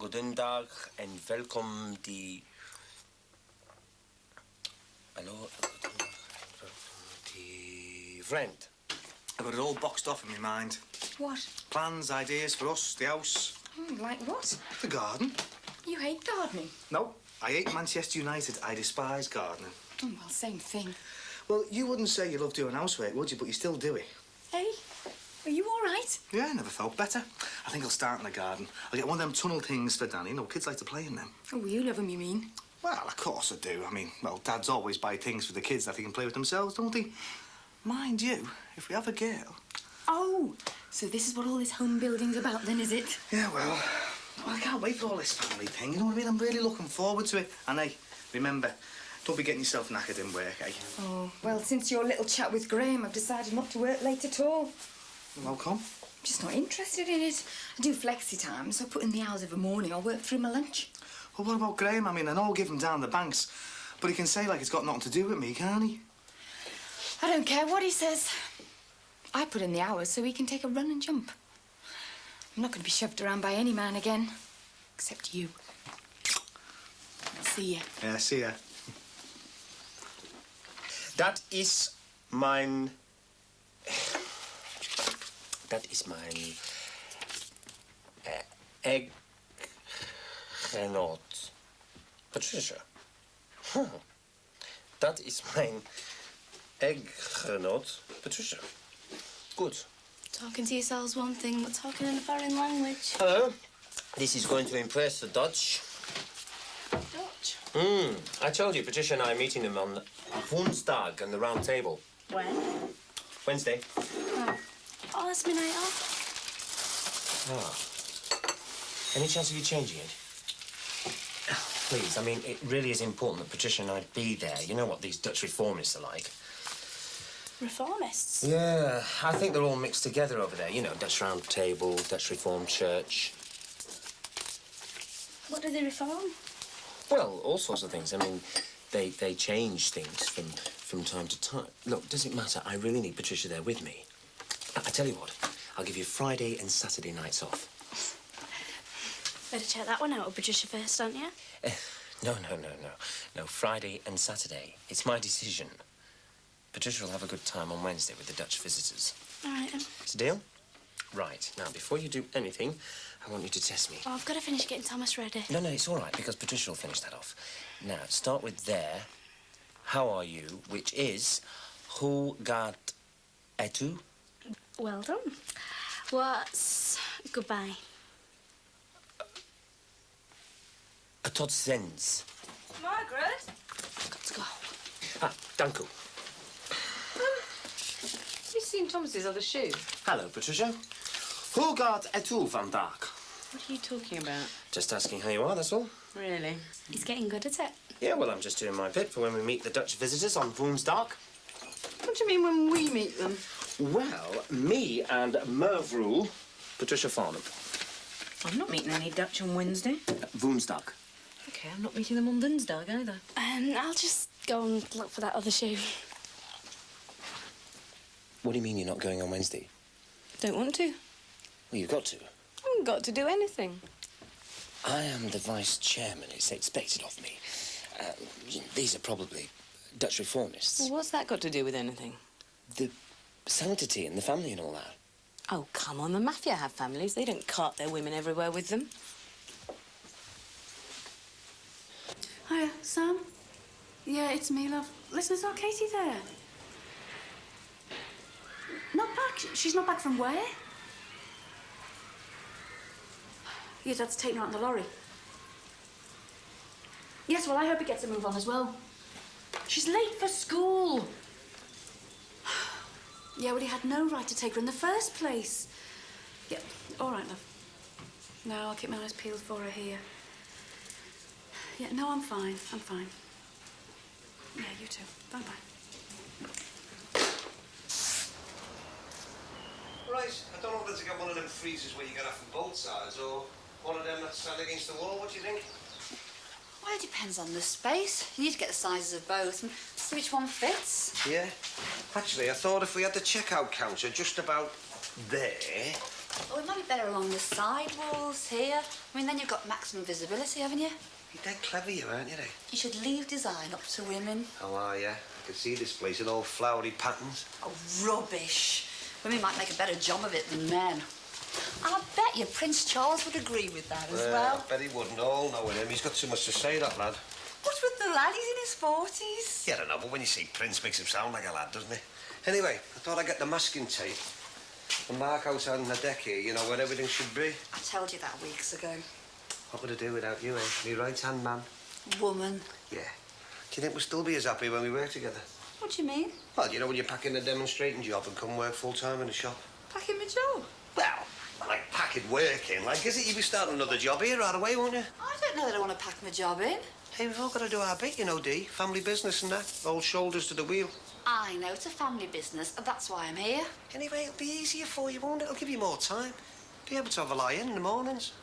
Goedendag en welkom die... Hallo, die friend. I've got it all boxed off in my mind. What? Plans, ideas for us, the house. Like what? The garden. You hate gardening? No, I hate Manchester United. I despise gardening. Well, same thing. Well, you wouldn't say you love doing housework, would you? But you still do it. Hey, are you all right? Yeah, I never felt better. I think I'll start in the garden. I'll get one of them tunnel things for Danny. You know, kids like to play in them. Oh, you love them, you mean? Well, of course I do. I mean, well, dads always buy things for the kids that they can play with themselves, don't they? Mind you, if we have a girl... Oh, so this is what all this home building's about then, is it? Yeah, well, I can't wait for all this family thing, you know what I mean? I'm really looking forward to it. And, hey, remember, don't be getting yourself knackered in work, eh? Oh, well, since your little chat with Graham, I've decided not to work late at all. Well, come. I'm just not interested in it. I do flexi time, so I put in the hours of a morning. I'll work through my lunch. Well, what about Graham? I mean, I know I'll give him down the banks, but he can say like it's got nothing to do with me, can't he? I don't care what he says. I put in the hours so he can take a run and jump. I'm not going to be shoved around by any man again, except you. See ya. Yeah, see ya. Dat is mijn... Dat is mijn... eggenoot. Patricia. Huh. Dat is mijn eggenoot. Patricia. Good. Talking to yourselves one thing, but talking in a foreign language. Hello. This is going to impress the Dutch. Dutch? I told you, Patricia and I are meeting them on Woensdag and the round table. When? Wednesday. Oh, that's my night off. Ah. Any chance of you changing it? Please, I mean, it really is important that Patricia and I be there. You know what these Dutch reformists are like. Reformists? Yeah, I think they're all mixed together over there. You know, Dutch Round Table, Dutch Reformed Church. What do they reform? Well, all sorts of things. I mean, they change things from time to time. Look, does it matter? I really need Patricia there with me. I tell you what, I'll give you Friday and Saturday nights off. Better check that one out with Patricia first, don't you? No. No, Friday and Saturday. It's my decision. Patricia will have a good time on Wednesday with the Dutch visitors. All right, then. It's a deal? Right. Now, before you do anything, I want you to test me. Oh, I've got to finish getting Thomas ready. No, it's all right, because Patricia will finish that off. Now, start with there. How are you? Which is, hoe gaat het u? Well done. What's goodbye? Tot ziens. Margaret? I've got to go. Dank u. Have you seen Thomas's other shoe? Hello, Patricia. Hoe gaat het u vandaag? What are you talking about? Just asking how you are, that's all. Really? He's getting good at it. Yeah, well, I'm just doing my bit for when we meet the Dutch visitors on Woensdag. What do you mean when we meet them? Well, me and mevrouw Patricia Farnham. I'm not meeting any Dutch on Wednesday. Woensdag. Okay, I'm not meeting them on Dinsdag either. I'll just go and look for that other shoe. What do you mean you're not going on Wednesday? Don't want to. Well, you've got to. I haven't got to do anything. I am the vice chairman. It's expected of me. These are probably Dutch reformists. Well, what's that got to do with anything? The sanctity and the family and all that. Oh, come on, the mafia have families. They don't cart their women everywhere with them. Hiya, Sam? Yeah, it's me, love. Listen, is our Katie there? Not back? She's not back from where? Your dad's taking her out in the lorry. Yes, well, I hope he gets a move on as well. She's late for school. Yeah, well, he had no right to take her in the first place. Yeah, all right, love. No, I'll keep my eyes peeled for her here. Yeah, no, I'm fine. I'm fine. Yeah, you too. Bye-bye. Right, I don't know whether to get one of them freezers where you get off from both sides or one of them that stand against the wall. What do you think? Well, it depends on the space. You need to get the sizes of both and see which one fits. Yeah. Actually, I thought if we had the checkout counter just about there, Oh, it might be better along the side walls here. I mean, then you've got maximum visibility, haven't you? You're dead clever, you, aren't you, eh? You should leave design up to women. Oh, are you? I can see this place in all flowery patterns. Oh, rubbish. Women might make a better job of it than men. I bet you Prince Charles would agree with that as well. I bet he wouldn't. All knowing him. He's got too much to say, that lad. What's with the lad? He's in his 40s. Yeah, I don't know, but when you say Prince, makes him sound like a lad, doesn't it? Anyway, I thought I'd get the masking tape and mark outside on the deck here, you know, where everything should be. I told you that weeks ago. What would I do without you, eh? Me right-hand man. Woman. Yeah. Do you think we'll still be as happy when we work together? What do you mean? Well, you know, when you're packing a demonstrating job and come work full-time in the shop. Packing my job? Well, like packing work in. Like, is it you'll be starting another job here right away, won't you? I don't know that I want to pack my job in. Hey, we've all got to do our bit, you know, Dee. Family business and that. Old shoulders to the wheel. I know it's a family business, and that's why I'm here. Anyway, it'll be easier for you, won't it? It'll give you more time. Be able to have a lie in the mornings.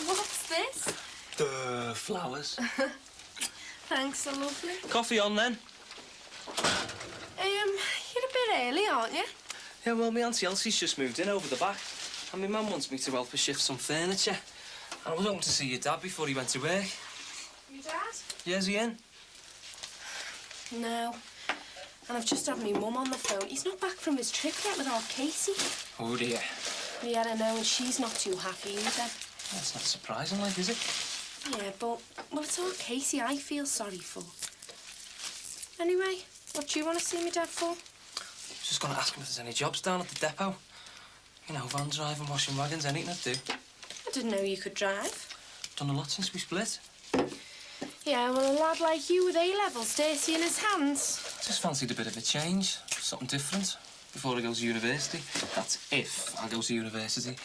What's this? Flowers. Thanks, so lovely. Coffee on, then? You're a bit early, aren't you? Yeah, well, my Auntie Elsie's just moved in over the back. And my mum wants me to help her shift some furniture. And I was hoping to see your dad before he went to work. Your dad? Yeah, is he in? No. And I've just had my mum on the phone. He's not back from his trip yet with our Casey. Oh, dear. Yeah, I know, and she's not too happy either. That's not surprising, like, is it? Yeah, but, well, it's our Casey I feel sorry for. Anyway, what do you want to see me dad for? Just going to ask him if there's any jobs down at the depot. You know, van driving, washing wagons, anything I'd do. I didn't know you could drive. Done a lot since we split. Yeah, well, a lad like you with A-levels, dirty in his hands. Just fancied a bit of a change, something different, before I go to university. That's if I go to university.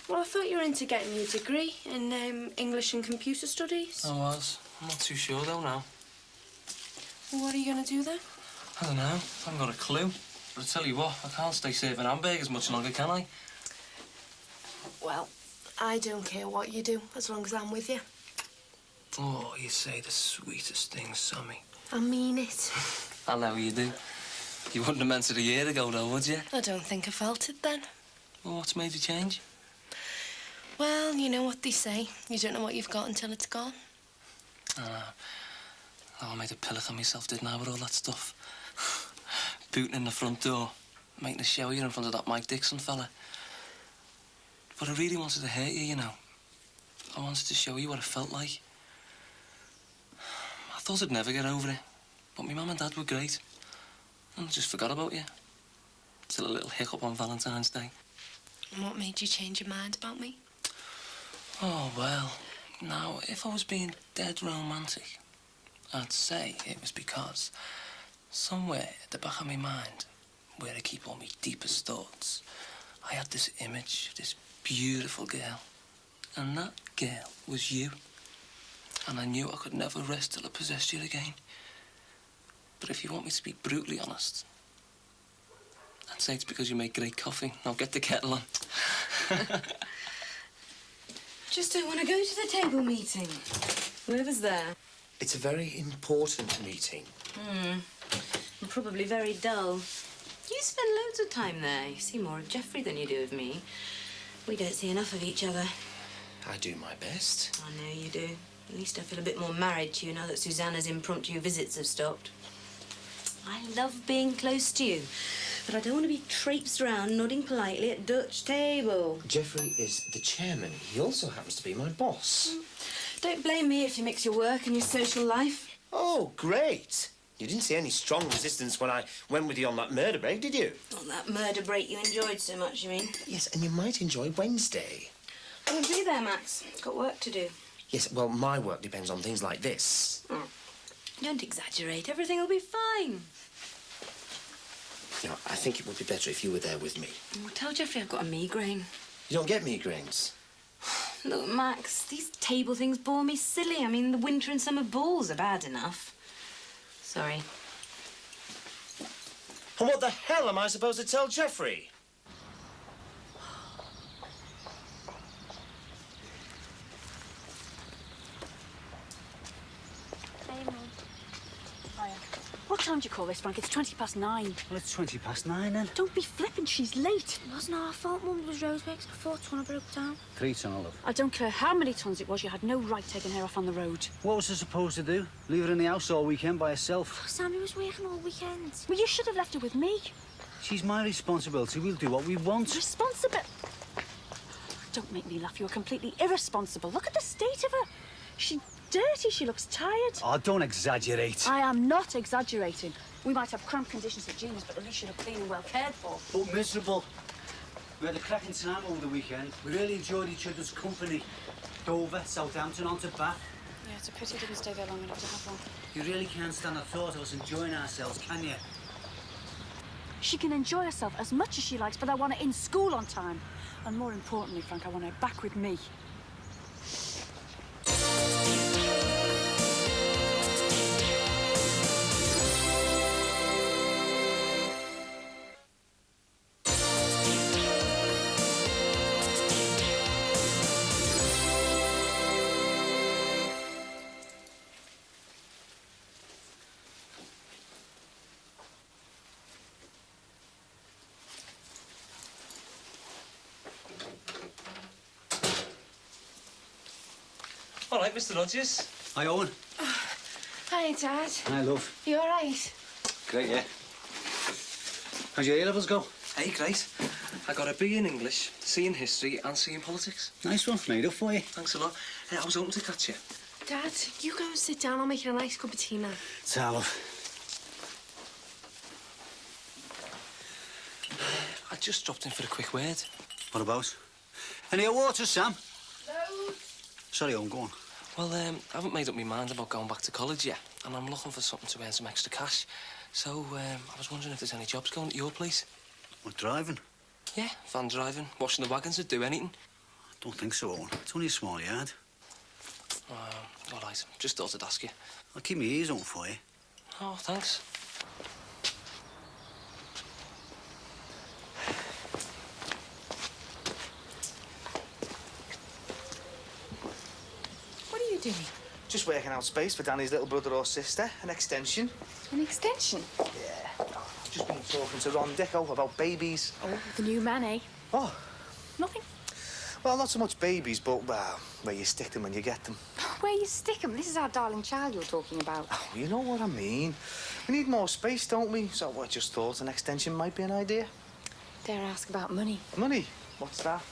Well, I thought you were into getting your degree in English and computer studies. I was. I'm not too sure, though, now. Well, what are you going to do then? I don't know. I haven't got a clue. But I tell you what, I can't stay serving hamburgers much longer, can I? Well, I don't care what you do, as long as I'm with you. Oh, you say the sweetest things, Sammy. I mean it. I know you do. You wouldn't have meant it a year ago, though, would you? I don't think I felt it then. Well, what's made you change? Well, you know what they say. You don't know what you've got until it's gone. I know. Oh, I made a pillow for myself, didn't I, with all that stuff? Booting in the front door, making a show of you in front of that Mike Dixon fella. But I really wanted to hurt you, you know. I wanted to show you what it felt like. I thought I'd never get over it, but my mum and dad were great. And I just forgot about you. Till a little hiccup on Valentine's Day. And what made you change your mind about me? Oh, well, now, if I was being dead romantic, I'd say it was because somewhere at the back of my mind, where I keep all my deepest thoughts, I had this image of this beautiful girl. And that girl was you. And I knew I could never rest till I possessed you again. But if you want me to be brutally honest, I'd say it's because you make great coffee. Now get the kettle on. Just don't want to go to the table meeting. Whoever's there. It's a very important meeting. And probably very dull. You spend loads of time there. You see more of Geoffrey than you do of me. We don't see enough of each other. I do my best. I know you do. At least I feel a bit more married to you now that Susanna's impromptu visits have stopped. I love being close to you, but I don't want to be traipsed around nodding politely at Dutch table. Geoffrey is the chairman. He also happens to be my boss. Don't blame me if you mix your work and your social life. Oh, great. You didn't see any strong resistance when I went with you on that murder break, did you? Not that murder break you enjoyed so much, you mean? Yes, and you might enjoy Wednesday. I won't be there, Max. Got work to do. Yes, well, my work depends on things like this. Don't exaggerate. Everything will be fine. No, I think it would be better if you were there with me. Oh, tell Geoffrey I've got a migraine. You don't get migraines. Look, Max, these table things bore me silly. I mean, the winter and summer balls are bad enough. Sorry. And what the hell am I supposed to tell Geoffrey? What What time do you call this, Frank? It's 9:20. Well, it's 9:20 then. Don't be flippant, she's late. It wasn't our fault, Mum. It was Rosebeck's. I thought one broke down. 3 ton, love. I don't care how many tons it was, you had no right taking her off on the road. What was I supposed to do? Leave her in the house all weekend by herself? Oh, Sammy was working all weekend. Well, you should have left her with me. She's my responsibility. We'll do what we want. Responsible. Don't make me laugh. You're completely irresponsible. Look at the state of her. She's dirty. She looks tired. Oh, don't exaggerate. I am not exaggerating. We might have cramped conditions at Gina's, but at least you look clean and well cared for. But miserable. We had a cracking time over the weekend. We really enjoyed each other's company. Dover, Southampton, on to Bath. Yeah, it's a pity I didn't stay there long enough to have one. You really can't stand the thought of us enjoying ourselves, can you? She can enjoy herself as much as she likes, but I want her in school on time. And more importantly, Frank, I want her back with me. All right, Mr. Rogers. Hi, Owen. Hi, Dad. Hi, love. You all right? Great, yeah. How'd your A-levels go? Hey, great. I got a B in English, C in history, and C in politics. Nice one. Made up for you. Thanks a lot. I was hoping to catch you. Dad, you go and sit down. I'll make you a nice cup of tea now. Ta, love. I just dropped in for a quick word. What about? Any hot water, Sam? No. Sorry, Owen, go on. Well, I haven't made up my mind about going back to college yet, and I'm looking for something to earn some extra cash. So, I was wondering if there's any jobs going at your place. What, driving? Yeah, van driving, washing the wagons, would do anything. Don't think so, Owen. It's only a small yard. All right, just thought I'd ask you. I'll keep my ears open for you. Oh, thanks. What are you doing? Just working out space for Danny's little brother or sister. An extension. An extension? Yeah. Just been talking to Ron Dicko about babies. Oh, the new man, eh? Oh, Nothing. well, not so much babies, but, well, where you stick them when you get them. Where you stick 'em? This is our darling child you're talking about. Oh, you know what I mean. We need more space, don't we? So I just thought an extension might be an idea. Dare I ask about money? Money? What's that?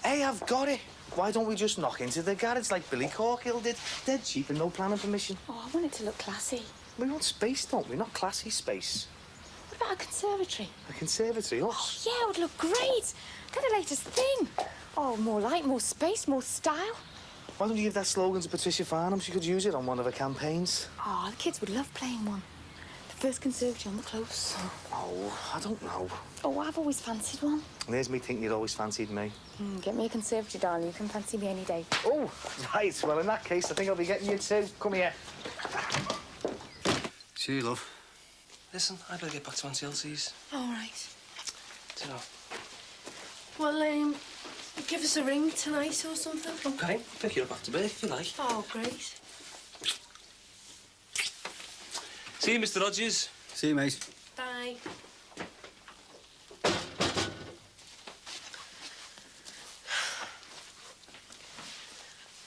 Hey, I've got it. Why don't we just knock into the garage like Billy Corkill did? Dead cheap and no planning permission. Oh, I want it to look classy. We want space, don't we? Not classy space. What about a conservatory? A conservatory, us. Yeah, it would look great. They're the latest thing. Oh, more light, more space, more style. Why don't you give that slogan to Patricia Farnham? She could use it on one of her campaigns. Oh, the kids would love playing one. The first conservatory on the close. Oh, I don't know. Oh, I've always fancied one. And there's me thinking you'd always fancied me. Get me a conservatory, darling. You can fancy me any day. Oh, right. Well, in that case, I think I'll be getting you too. Come here. See you, love. Listen, I better get back to Auntie Elsie's. All right. Do you know? Well, give us a ring tonight or something. Okay, pick you up after bed if you like. Oh, great. See you, Mr. Rogers. See you, mate. Bye.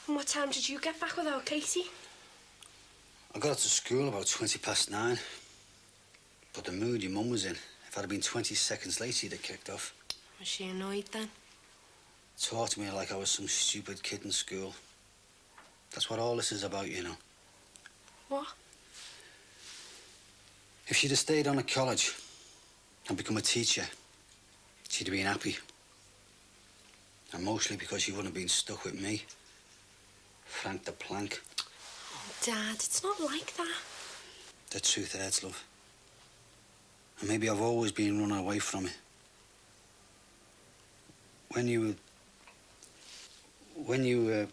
And what time did you get back without Katie? I got to school about 9:20. But the mood your mum was in, if I'd have been 20 seconds late, she'd have kicked off. Was she annoyed then? Talked to me like I was some stupid kid in school. That's what all this is about, you know. What? If she'd have stayed on at college and become a teacher, she'd have been happy. And mostly because she wouldn't have been stuck with me. Frank the Plank. Oh, Dad, it's not like that. The truth hurts, love. And maybe I've always been running away from it. When you were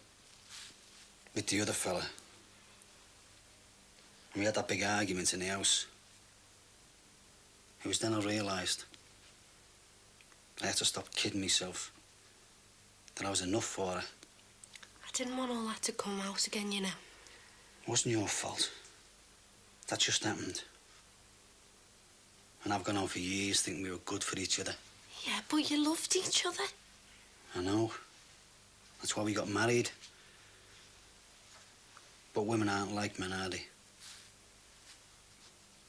with the other fella, and we had that big argument in the house, it was then I realised I had to stop kidding myself that I was enough for her. I didn't want all that to come out again, you know. It wasn't your fault. That just happened. And I've gone on for years thinking we were good for each other. Yeah, but you loved each other. I know. That's why we got married. But women aren't like men, are they?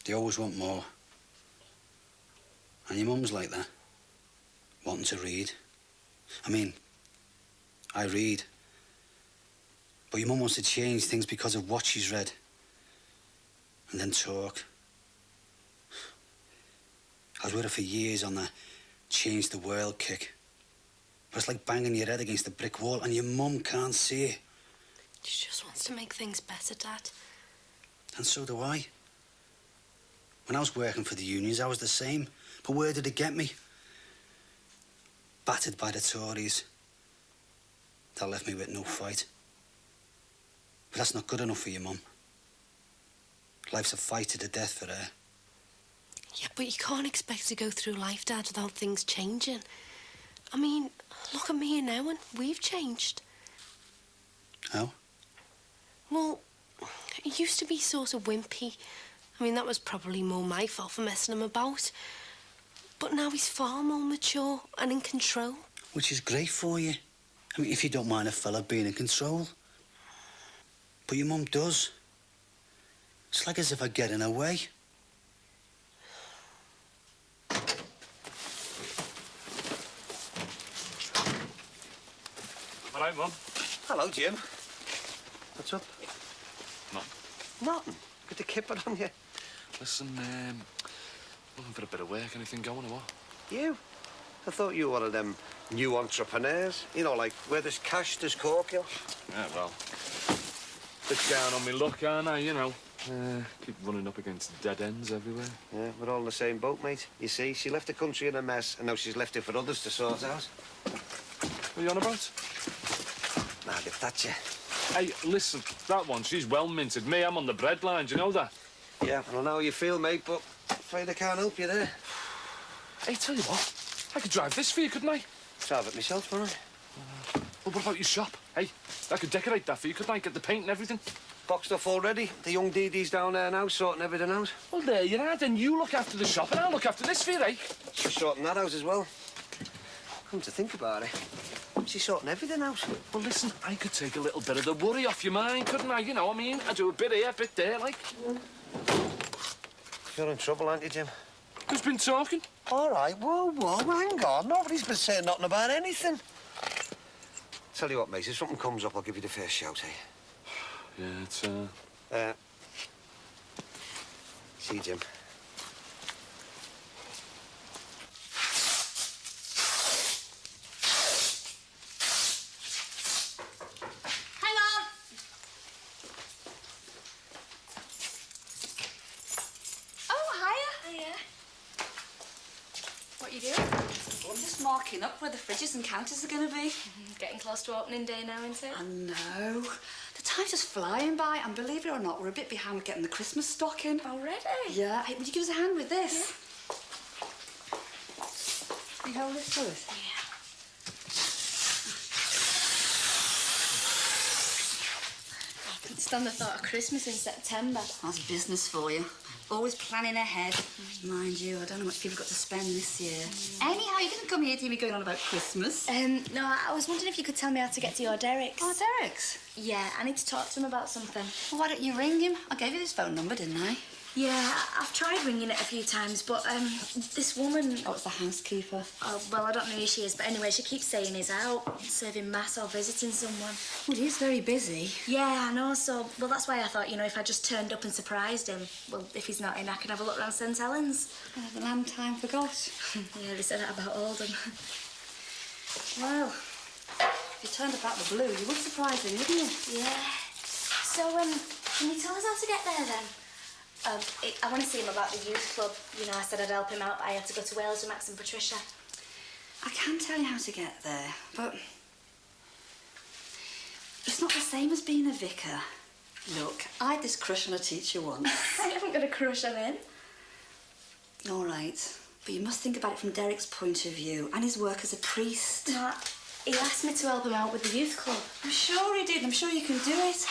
They always want more. And your mum's like that. Wanting to read. I mean, I read. But your mum wants to change things because of what she's read. And then talk. I was with her for years on that change the world kick. But it's like banging your head against a brick wall and your mum can't see it. She just wants to make things better, Dad. And so do I. When I was working for the unions, I was the same. But where did it get me? Battered by the Tories. That left me with no fight. But that's not good enough for your mum. Life's a fight to the death for her. Yeah, but you can't expect to go through life, Dad, without things changing. I mean, look at me now, and we've changed. How? Well, he used to be sort of wimpy. I mean, that was probably more my fault for messing him about. But now he's far more mature and in control. Which is great for you. I mean, if you don't mind a fella being in control. But your mum does. It's like as if I get in her way. All right, Mum. Hello, Jim. What's up? Nothing. Nothing. Got the kipper on you. Listen, looking for a bit of work. Anything going or what? You? I thought you were one of them new entrepreneurs. You know, like, where there's cash, there's cordial. Yeah, well, bit down on me luck, aren't I, you know? Keep running up against dead ends everywhere. Yeah, we're all in the same boat, mate. You see, she left the country in a mess, and now she's left it for others to sort out. What are you on about? Margaret Thatcher. Hey, listen, that one, she's well minted. Me, I'm on the breadline, do you know that? Yeah, I don't know how you feel, mate, but I'm afraid I can't help you there. Hey, tell you what, I could drive this for you, couldn't I? Drive it myself, all right? Well, what about your shop? Hey, I could decorate that for you, couldn't I? Get the paint and everything. Boxed off already. The young Dee down there now, sorting everything out. Well, there you are. Then you look after the shop and I'll look after this for you, eh? She's sorting that out as well. Come to think about it, she's sorting everything out. Well, listen, I could take a little bit of the worry off your mind, couldn't I? You know, I mean, I do a bit here, a bit there, like. You're in trouble, aren't you, Jim? Who's been talking? All right, whoa, hang on. Nobody's been saying nothing about anything. Tell you what, mate, if something comes up, I'll give you the first shout, eh? Yeah, it's, See you, Jim. Hang on. Oh, hiya. Hiya. What you doing? I'm just marking up where the fridges and counters are going to be. Getting close to opening day now, isn't it? I know. The time's just flying by, and believe it or not, we're a bit behind with getting the Christmas stock in. Already? Yeah. Hey, would you give us a hand with this? Yeah. You hold this for us? Yeah. I can stand the thought of Christmas in September. That's business for you. Always planning ahead. Mind you, I don't know how much people got to spend this year. Anyhow, you didn't come here to hear me going on about Christmas. No, I was wondering if you could tell me how to get to your Derek's. Oh, Derek's? Yeah, I need to talk to him about something. Well, why don't you ring him? I gave you his phone number, didn't I? Yeah, I've tried ringing it a few times, but this woman... Oh, it's the housekeeper. Oh, well, I don't know who she is, but anyway, she keeps saying he's out, serving mass or visiting someone. Well, he is very busy. Yeah, I know, so... Well, that's why I thought, you know, if I just turned up and surprised him, well, if he's not in, I could have a look round St Helens. The lamb time forgot. Yeah, they said that about Oldham. Well, if you turned up out the blue, you would surprise him, wouldn't you? Yeah. So, can you tell us how to get there, then? I want to see him about the youth club. You know, I said I'd help him out. I had to go to Wales with Max and Patricia. I can tell you how to get there, but it's not the same as being a vicar. Look, I had this crush on a teacher once. I haven't got a crush on him. All right, but you must think about it from Derek's point of view and his work as a priest. No, he asked me to help him out with the youth club. I'm sure he did. I'm sure you can do it.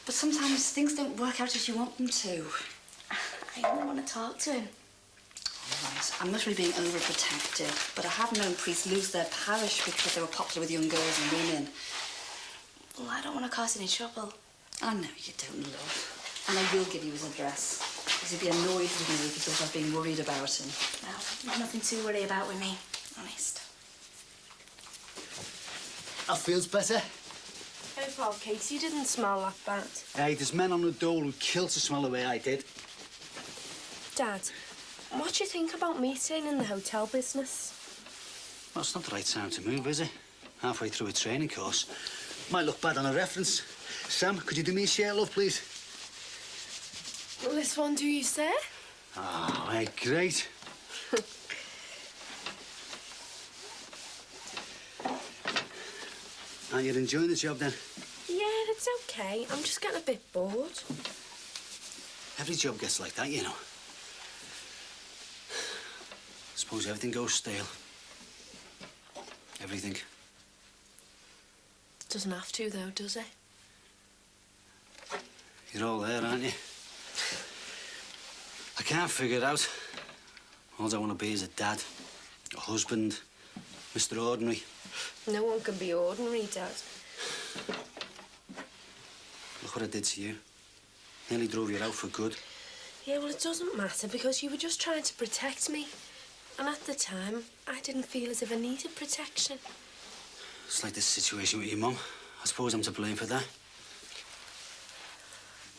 But sometimes things don't work out as you want them to. I only want to talk to him. Right, I'm not really being overprotective, but I have known priests lose their parish because they were popular with young girls and women. Well, I don't want to cause any trouble. I know you don't, love. And I will give you his address. Because he'd be annoyed with me if he thought I'd been worried about him. No, not nothing to worry about with me, honest. That feels better. Oh, Paul, Katie, you didn't smell that bad. Hey, there's men on the dole who'd kill to smell the way I did. Dad, what do you think about me staying in the hotel business? Well, it's not the right time to move, is it? Halfway through a training course. Might look bad on a reference. Sam, could you do me a share, love, please? Will this one do you, sir? Oh, hey, great. And you're enjoying the job, then? Yeah, it's okay. I'm just getting a bit bored. Every job gets like that, you know. Suppose everything goes stale. Everything. Doesn't have to, though, does it? You're all there, aren't you? I can't figure it out. All I want to be is a dad, a husband, Mr. Ordinary. No one can be ordinary, Dad. Look what I did to you. Nearly drove you out for good. Yeah, well, it doesn't matter because you were just trying to protect me. And at the time, I didn't feel as if I needed protection. It's like this situation with your mum. I suppose I'm to blame for that.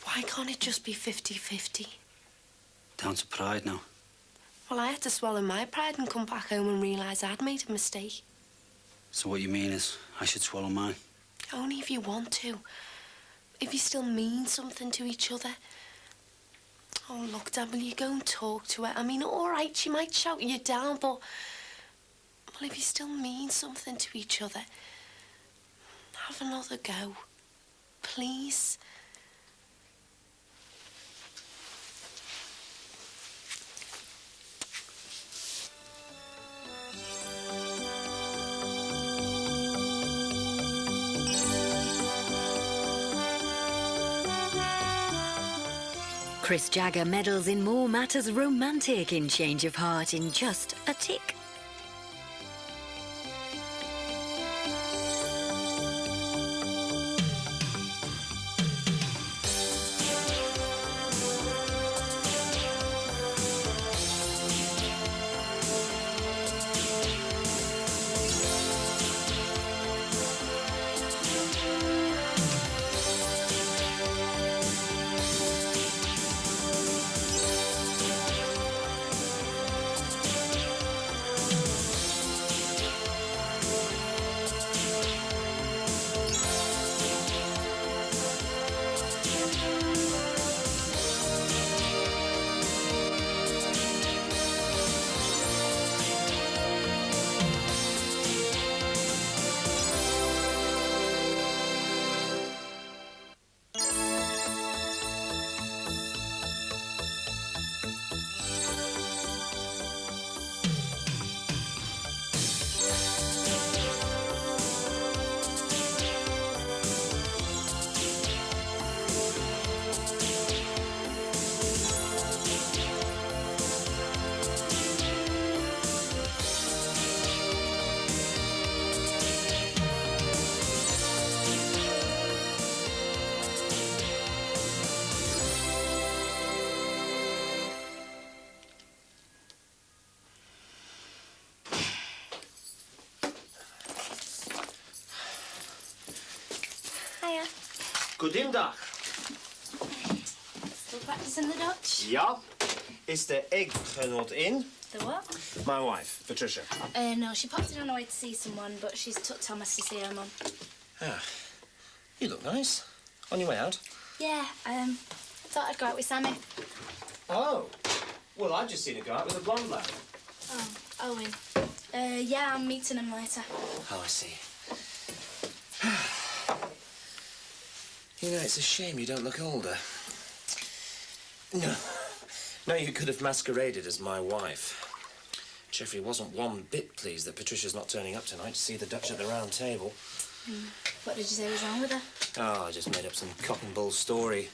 Why can't it just be 50-50? Down to pride now. Well, I had to swallow my pride and come back home and realise I'd made a mistake. So what you mean is I should swallow mine? Only if you want to. If you still mean something to each other. Oh, look, Dad, will you go and talk to her? I mean, all right, she might shout you down, but... Well, if you still mean something to each other, have another go. Please. Chris Jagger meddles in more matters romantic in Change of Heart in just a tick. Hiya. Goedendag. Still practicing the Dutch? Ja. Is the egg genot in? The what? My wife, Patricia. No, she popped in on her way to see someone, but she's took Thomas to see her mum. Ah. You look nice. On your way out? Yeah, I thought I'd go out with Sammy. Oh. Well, I've just seen her go out with a blonde lad. Oh, Owen. Yeah, I'm meeting him later. Oh, I see. You know, it's a shame you don't look older. No. No, you could have masqueraded as my wife. Geoffrey wasn't one bit pleased that Patricia's not turning up tonight to see the Dutch at the round table. What did you say was wrong with her? Oh, I just made up some cock and bull story.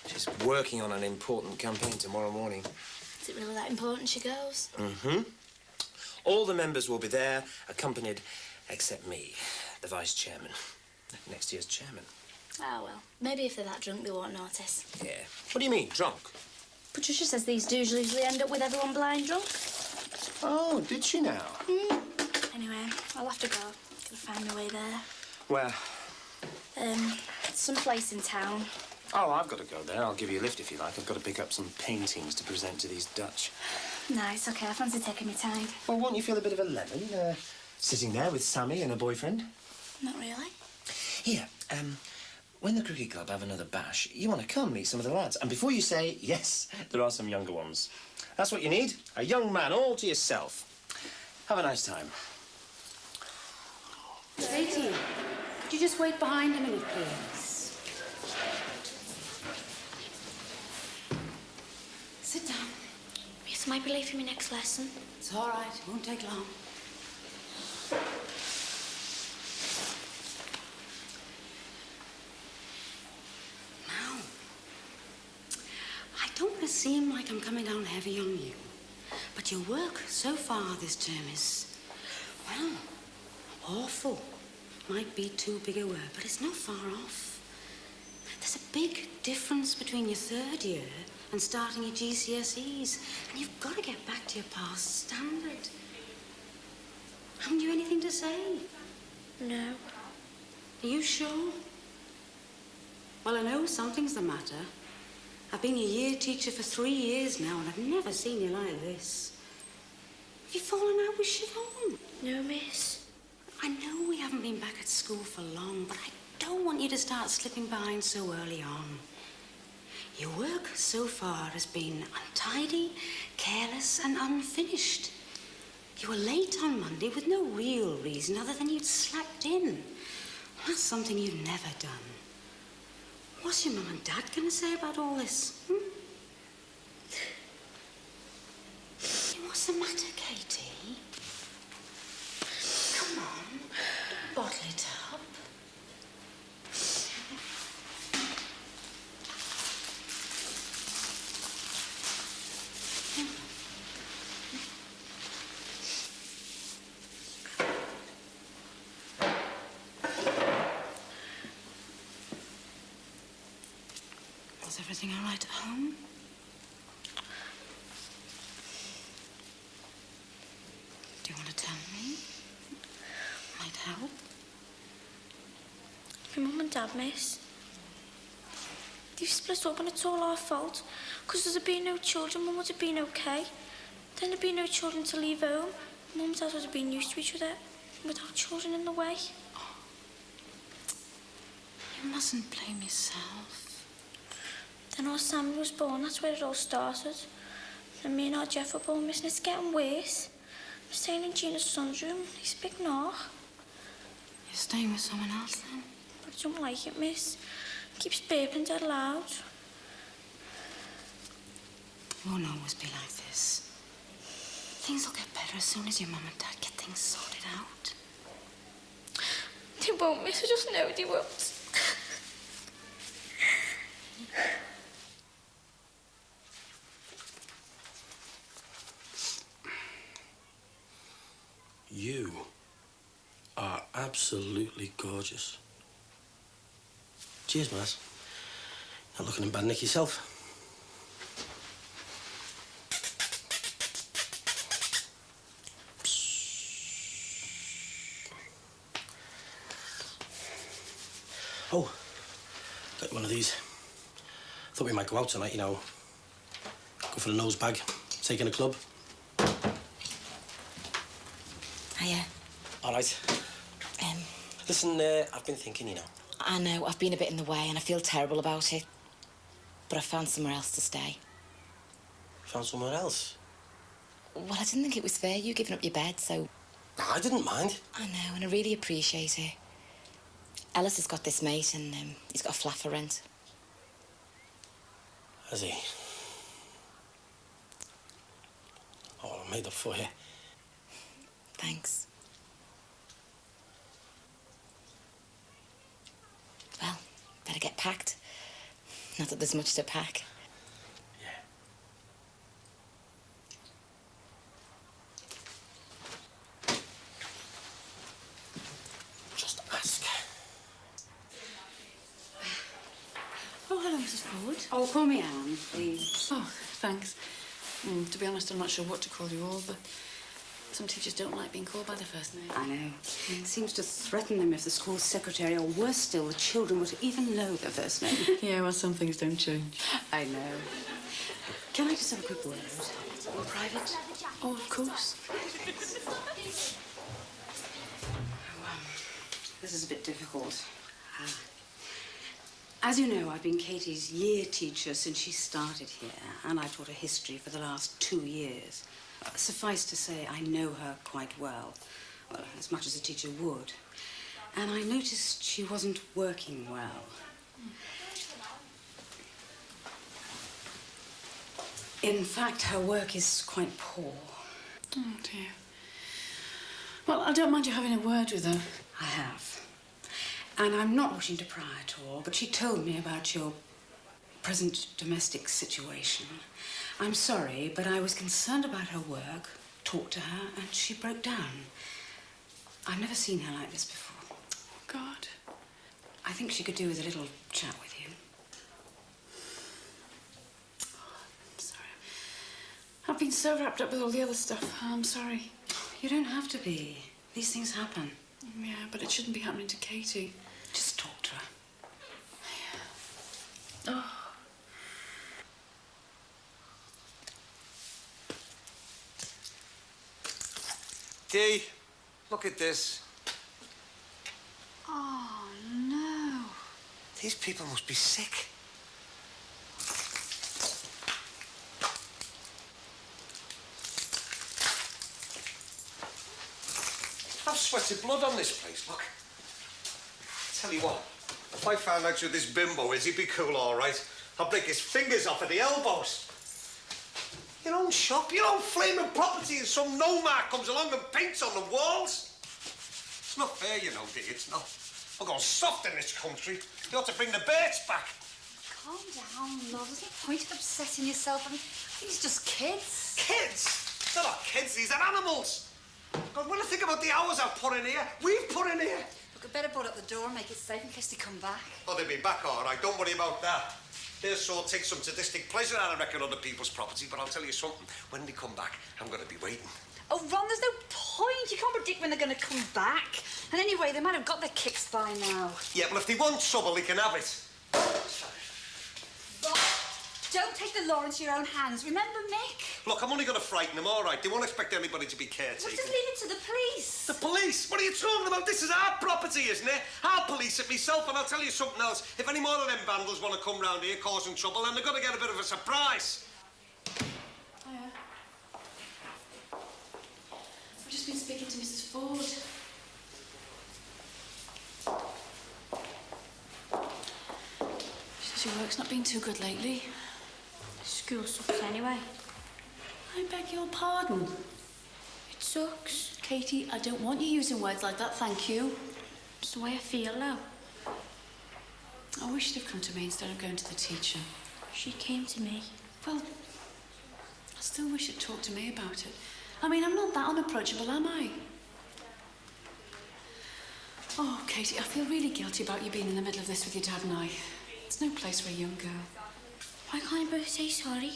She's working on an important campaign tomorrow morning. Is it really that important she goes? Mm-hmm. All the members will be there, accompanied, except me, the vice-chairman. Next year's chairman. Oh, well. Maybe if they're that drunk, they won't notice. Yeah. What do you mean, drunk? Patricia says these dudes usually end up with everyone blind drunk. Oh, did she now? Anyway, I'll have to go. Gotta find my way there. Where? Some place in town. Oh, I've got to go there. I'll give you a lift if you like. I've got to pick up some paintings to present to these Dutch. No, it's okay. I fancy taking my time. Well, won't you feel a bit of a lemon, sitting there with Sammy and her boyfriend? Not really. Here, when the cricket club have another bash, you want to come meet some of the lads. And before you say, yes, there are some younger ones. That's what you need. A young man all to yourself. Have a nice time. Katie, could you just wait behind a minute, please? Sit down. Yes, I might be late for my next lesson. It's all right. It won't take long. Now, I don't want to seem like I'm coming down heavy on you, but your work so far this term is, well, awful. Might be too big a word, but it's not far off. There's a big difference between your third year and starting your GCSEs, and you've got to get back to your past standard. Haven't you anything to say? No. Are you sure? Well, I know something's the matter. I've been your year teacher for 3 years now, and I've never seen you like this. Have you fallen out with Siobhan? No, miss. I know we haven't been back at school for long, but I don't want you to start slipping behind so early on. Your work so far has been untidy, careless, and unfinished. You were late on Monday with no real reason other than you'd slept in. That's something you've never done. What's your mum and dad going to say about all this? What's the matter, Katie? Come on, bottle it up. Is everything all right at home? Do you want to tell me? Might help. My mum and dad, miss. They've split up and it's all our fault. Because there'd been no children, Mum would have been okay. Then there'd be no children to leave home. Mum and Dad would have been used to each other without children in the way. You mustn't blame yourself. Then our Sammy was born, that's where it all started. And me and our Jeff were born, miss, and it's getting worse. I'm staying in Gina's son's room. He's a big knock. You're staying with someone else, then? But I don't like it, miss. He keeps burping dead loud. It won't always be like this. Things will get better as soon as your mum and dad get things sorted out. They won't, miss. I just know they won't. You are absolutely gorgeous. Cheers, Maz. Not looking in bad nick yourself. Oh, got you one of these. Thought we might go out tonight, you know. Go for the nose bag, taking a club. Hiya. All right. Listen, I've been thinking, you know. I know, I've been a bit in the way and I feel terrible about it. But I found somewhere else to stay. Found somewhere else? Well, I didn't think it was fair, you giving up your bed, so... I didn't mind. I know, and I really appreciate it. Ellis has got this mate and he's got a flat for rent. Has he? Oh, I made up for you. Thanks. Well, better get packed. Not that there's much to pack. Mrs. Ford. Oh, call me Anne, please. Oh, thanks. To be honest, I'm not sure what to call you all, but some teachers don't like being called by their first name. I know. It seems to threaten them if the school secretary, or worse still, the children were to even know their first name. Yeah, well, some things don't change. I know. Can I just have a quick word? In private? Oh, of course. This is a bit difficult. As you know, I've been Katie's year teacher since she started here, and I've taught her history for the last 2 years. Suffice to say, I know her quite well, as much as a teacher would. And I noticed she wasn't working well. In fact, her work is quite poor. Oh, dear. Well, I don't mind you having a word with her. I have. And I'm not wishing to pry at all, but she told me about your present domestic situation. I'm sorry, but I was concerned about her work, talked to her, and she broke down. I've never seen her like this before. Oh, God. I think she could do with a little chat with you. I'm sorry. I've been so wrapped up with all the other stuff. I'm sorry. You don't have to be. These things happen. Yeah, but it shouldn't be happening to Katie. Just talk to her. Oh. Dee, look at this. Oh, no. These people must be sick. I've sweated blood on this place, look. Tell you what, if I found out who this bimbo is, he'd be cool, all right. I'll break his fingers off at the elbows. Your own shop, your own flaming property, and some nomad comes along and paints on the walls. It's not fair, you know, Dee, it's not. We're going soft in this country. You ought to bring the birds back. Calm down, love. There's no point in upsetting yourself. I mean, these are just kids. Kids? They're not kids, these are animals. God, when I think about the hours I've put in here, we've put in here. Look, I better board up the door and make it safe in case they come back. Oh, they'll be back, all right. Don't worry about that. They'll sort of take some sadistic pleasure out of wrecking other people's property, but I'll tell you something. When they come back, I'm going to be waiting. Oh, Ron, there's no point. You can't predict when they're going to come back. And anyway, they might have got their kicks by now. Yeah, well, if they want trouble, they can have it. Ron, don't take the law into your own hands. Remember Mick? Look, I'm only going to frighten them, all right? They won't expect anybody to be caretaking. Well, just leave it to the police. The police? What are you talking about? This is our property, isn't it? I'll police it myself, and I'll tell you something else. If any more of them vandals want to come round here causing trouble, then they're going to get a bit of a surprise. Hiya. I've just been speaking to Mrs. Ford. She says your work's not been too good lately. School sucks anyway. I beg your pardon. It sucks. Katie, I don't want you using words like that, thank you. It's the way I feel now. I wish you'd have come to me instead of going to the teacher. She came to me. Well, I still wish you'd talk to me about it. I mean, I'm not that unapproachable, am I? Oh, Katie, I feel really guilty about you being in the middle of this with your dad and I. It's no place for a young girl. Why can't you both say sorry?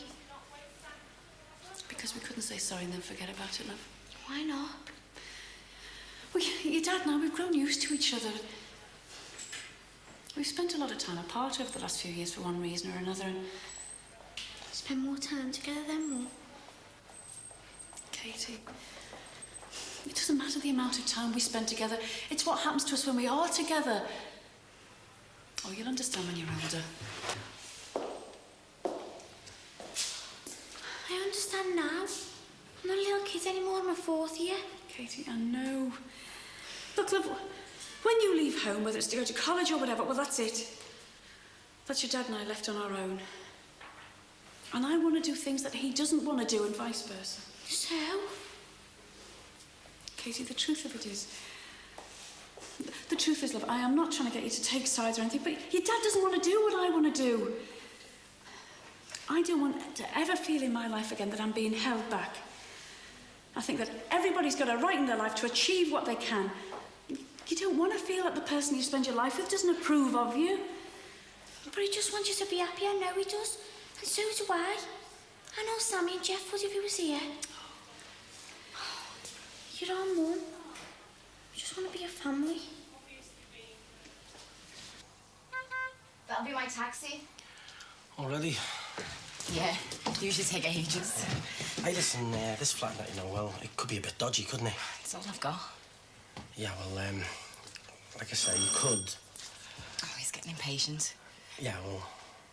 Because we couldn't say sorry and then forget about it, love. Why not? Well, your dad and I, we've grown used to each other. We've spent a lot of time apart over the last few years for one reason or another, and... Spend more time together then, more. Katie, it doesn't matter the amount of time we spend together. It's what happens to us when we are together. Oh, you'll understand when you're older. I understand now. I'm not little kids anymore, I'm a fourth year. Katie, I know. Look, love, when you leave home, whether it's to go to college or whatever, well, that's it. That's your dad and I left on our own. And I want to do things that he doesn't want to do and vice versa. So? Katie, the truth of it is... The truth is, love, I am not trying to get you to take sides or anything, but your dad doesn't want to do what I want to do. I don't want to ever feel in my life again that I'm being held back. I think that everybody's got a right in their life to achieve what they can. You don't want to feel that the person you spend your life with doesn't approve of you. But he just wants you to be happy, I know he does. And so do I. I know Sammy and Jeff would if he was here. You're our mum. We just want to be a family. That'll be my taxi. Already? Yeah, usually take ages. Hey, listen, this flat that you know well, it could be a bit dodgy, couldn't it? It's all I've got. Yeah, well, like I say, you could. Oh, he's getting impatient. Yeah, well,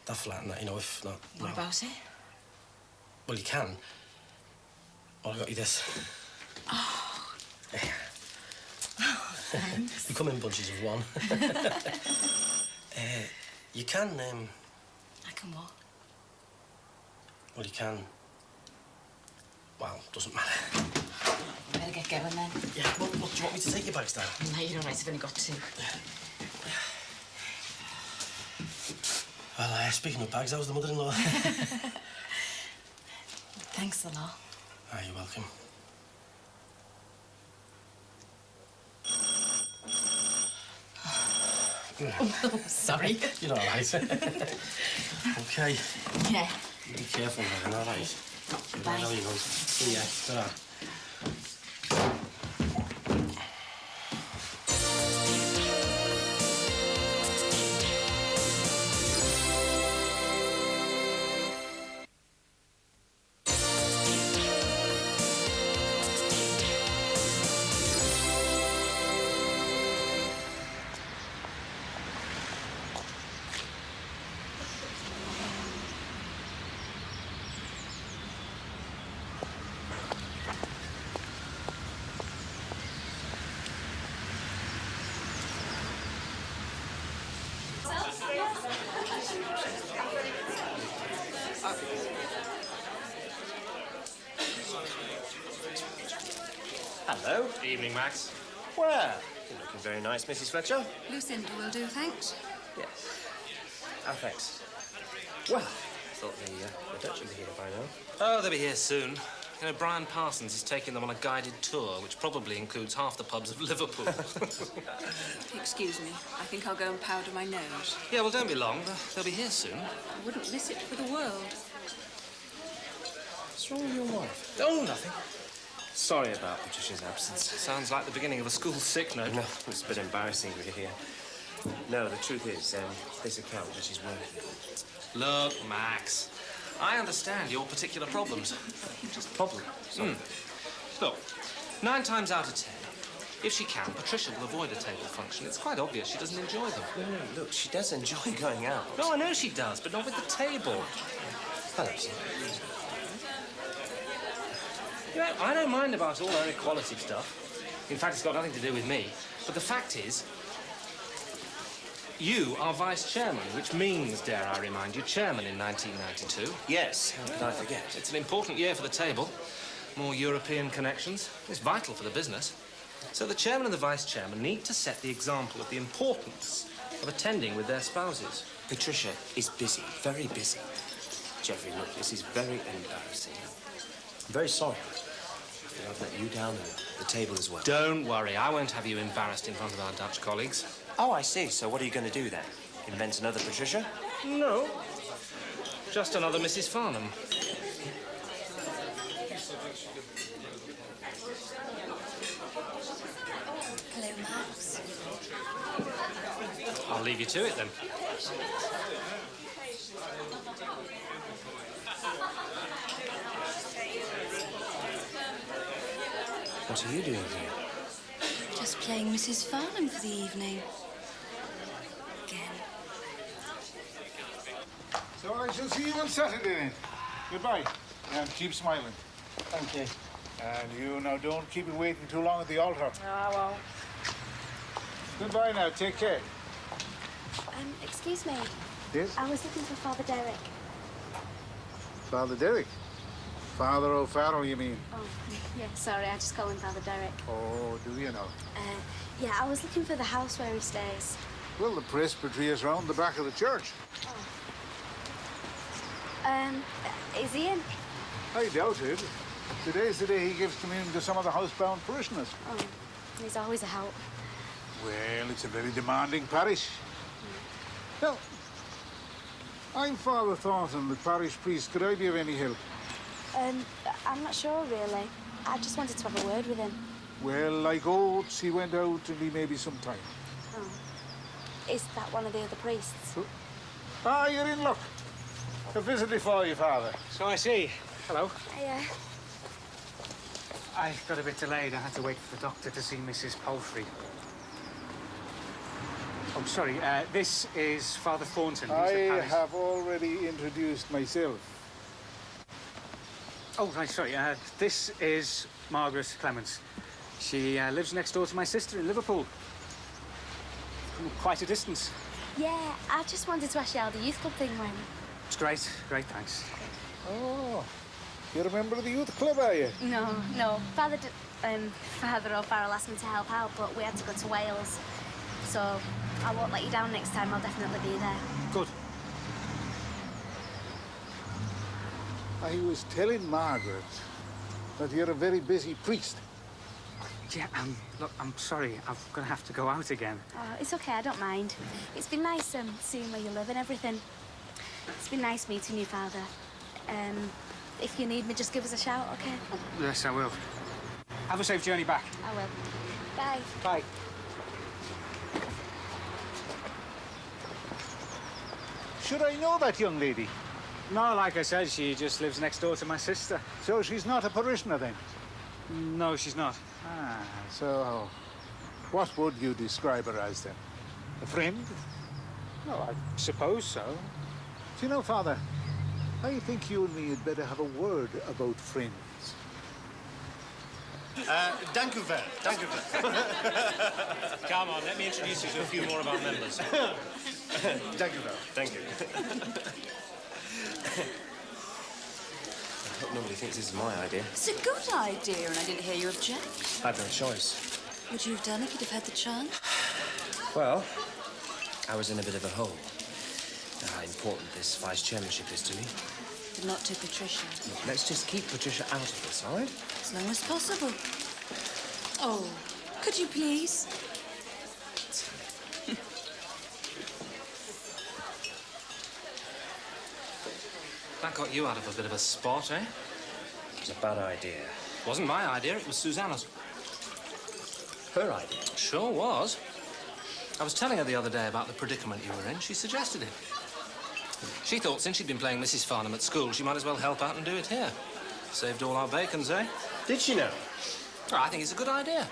that flat and that, you know, if not... What about it? Well, you can. Well, I got you this. Oh. Yeah. Oh, thanks. They come in bunches of one. You can, I can what? Well, you can... Well, doesn't matter. We better get going then. Yeah, well, look, do you want me to take your bags down? No, you don't, I've only got 2. Well, speaking of bags, how's the mother-in-law? Thanks a lot. Ah, you're welcome. Oh, sorry. You're all right. OK. Yeah. Be careful, Megan, all right? Bye. I know you will. See ya. Ta-ra. Hello. Evening, Max. Well, you're looking very nice, Mrs. Fletcher. Lucinda will do, thanks. Yes. Oh, thanks. Well, I thought the Dutch would be here by now. Oh, they'll be here soon. You know, Brian Parsons is taking them on a guided tour, which probably includes half the pubs of Liverpool. Excuse me. I think I'll go and powder my nose. Yeah, well, don't be long. They'll be here soon. I wouldn't miss it for the world. What's wrong with your wife? Oh, nothing. Sorry about Patricia's absence. Sounds like the beginning of a school sick note. No, it's a bit embarrassing we're here. No, the truth is, this account that she's working. Look, Max, I understand your particular problems. Problem? Look, 9 times out of 10, if she can, Patricia will avoid a table function. It's quite obvious she doesn't enjoy them. No, look, she does enjoy going out. No, I know she does, but not with the table. Hello, sir. You know, I don't mind about all her equality stuff. In fact, it's got nothing to do with me. But the fact is, you are vice chairman, which means, dare I remind you, chairman in 1992. Yes, how could I forget? It's an important year for the table. More European connections. It's vital for the business. So the chairman and the vice chairman need to set the example of the importance of attending with their spouses. Patricia is busy, very busy. Geoffrey, look, this is very embarrassing. I'm very sorry. I think I've let you down and the table as well. Don't worry, I won't have you embarrassed in front of our Dutch colleagues. Oh, I see. So what are you going to do then? Invent another Patricia? No. Just another Mrs. Farnham. Hello, Max. I'll leave you to it then. What are you doing here? Just playing Mrs. Farnham for the evening. Again. So I shall see you on Saturday then. Goodbye, and keep smiling. Thank you. And you now don't keep me waiting too long at the altar. No, I won't. Goodbye now, take care. Excuse me. Yes? I was looking for Father Derek. Father Derek? Father O'Farrell, you mean? Oh, yeah, sorry, I just call him Father Derek. Oh, do you know? Yeah, I was looking for the house where he stays. Well, the presbytery is round the back of the church. Is he in? I doubt it. Today's the day he gives communion to some of the housebound parishioners. Oh, he's always a help. Well, it's a very demanding parish. Well, I'm Father Thornton, the parish priest. Could I be of any help? I'm not sure, really. I just wanted to have a word with him. Well, like oats, he went out and he may be some time. Oh. Is that one of the other priests? Ah, you're in luck. A visit for you, Father. So I see. Hello. Yeah. I got a bit delayed. I had to wait for the doctor to see Mrs. Palfrey. Oh, sorry. This is Father Thornton. He's the I parish. have already introduced myself. Oh, right, sorry. This is Margaret Clements. She lives next door to my sister in Liverpool. Quite a distance. Yeah, I just wanted to ask you how the youth club thing went. It's great. Great, thanks. Oh, you're a member of the youth club, are you? No. Father O'Farrell asked me to help out, but we had to go to Wales. So I won't let you down next time. I'll definitely be there. Good. I was telling Margaret that you're a very busy priest. Yeah, look, I'm sorry. I'm going to have to go out again. Oh, it's okay. I don't mind. It's been nice seeing where you live and everything. It's been nice meeting you, Father. If you need me, just give us a shout, OK? Yes, I will. Have a safe journey back. I will. Bye. Bye. Should I know that young lady? No, like I said, she just lives next door to my sister. So she's not a parishioner, then? No, she's not. Ah, so what would you describe her as, then? A friend? No, I suppose so. Do you know, Father, I think you and me had better have a word about friends. Dank u wel. Dank u wel. Come on, let me introduce you to a few more of our members. Dank u wel. Thank you. I hope nobody thinks this is my idea. It's a good idea, and I didn't hear you object. I had no choice. Would you have done if you'd have had the chance? Well, I was in a bit of a hole. How important this vice chairmanship is to me. But not to Patricia. Look, let's just keep Patricia out of this, all right? As long as possible. Oh, could you please? That got you out of a bit of a spot, eh? It was a bad idea. It wasn't my idea, it was Susanna's. Her idea? Sure was. I was telling her the other day about the predicament you were in. She suggested it. She thought since she'd been playing Mrs. Farnham at school, she might as well help out and do it here. Saved all our bacons, eh? Did she know? Oh, I think it's a good idea.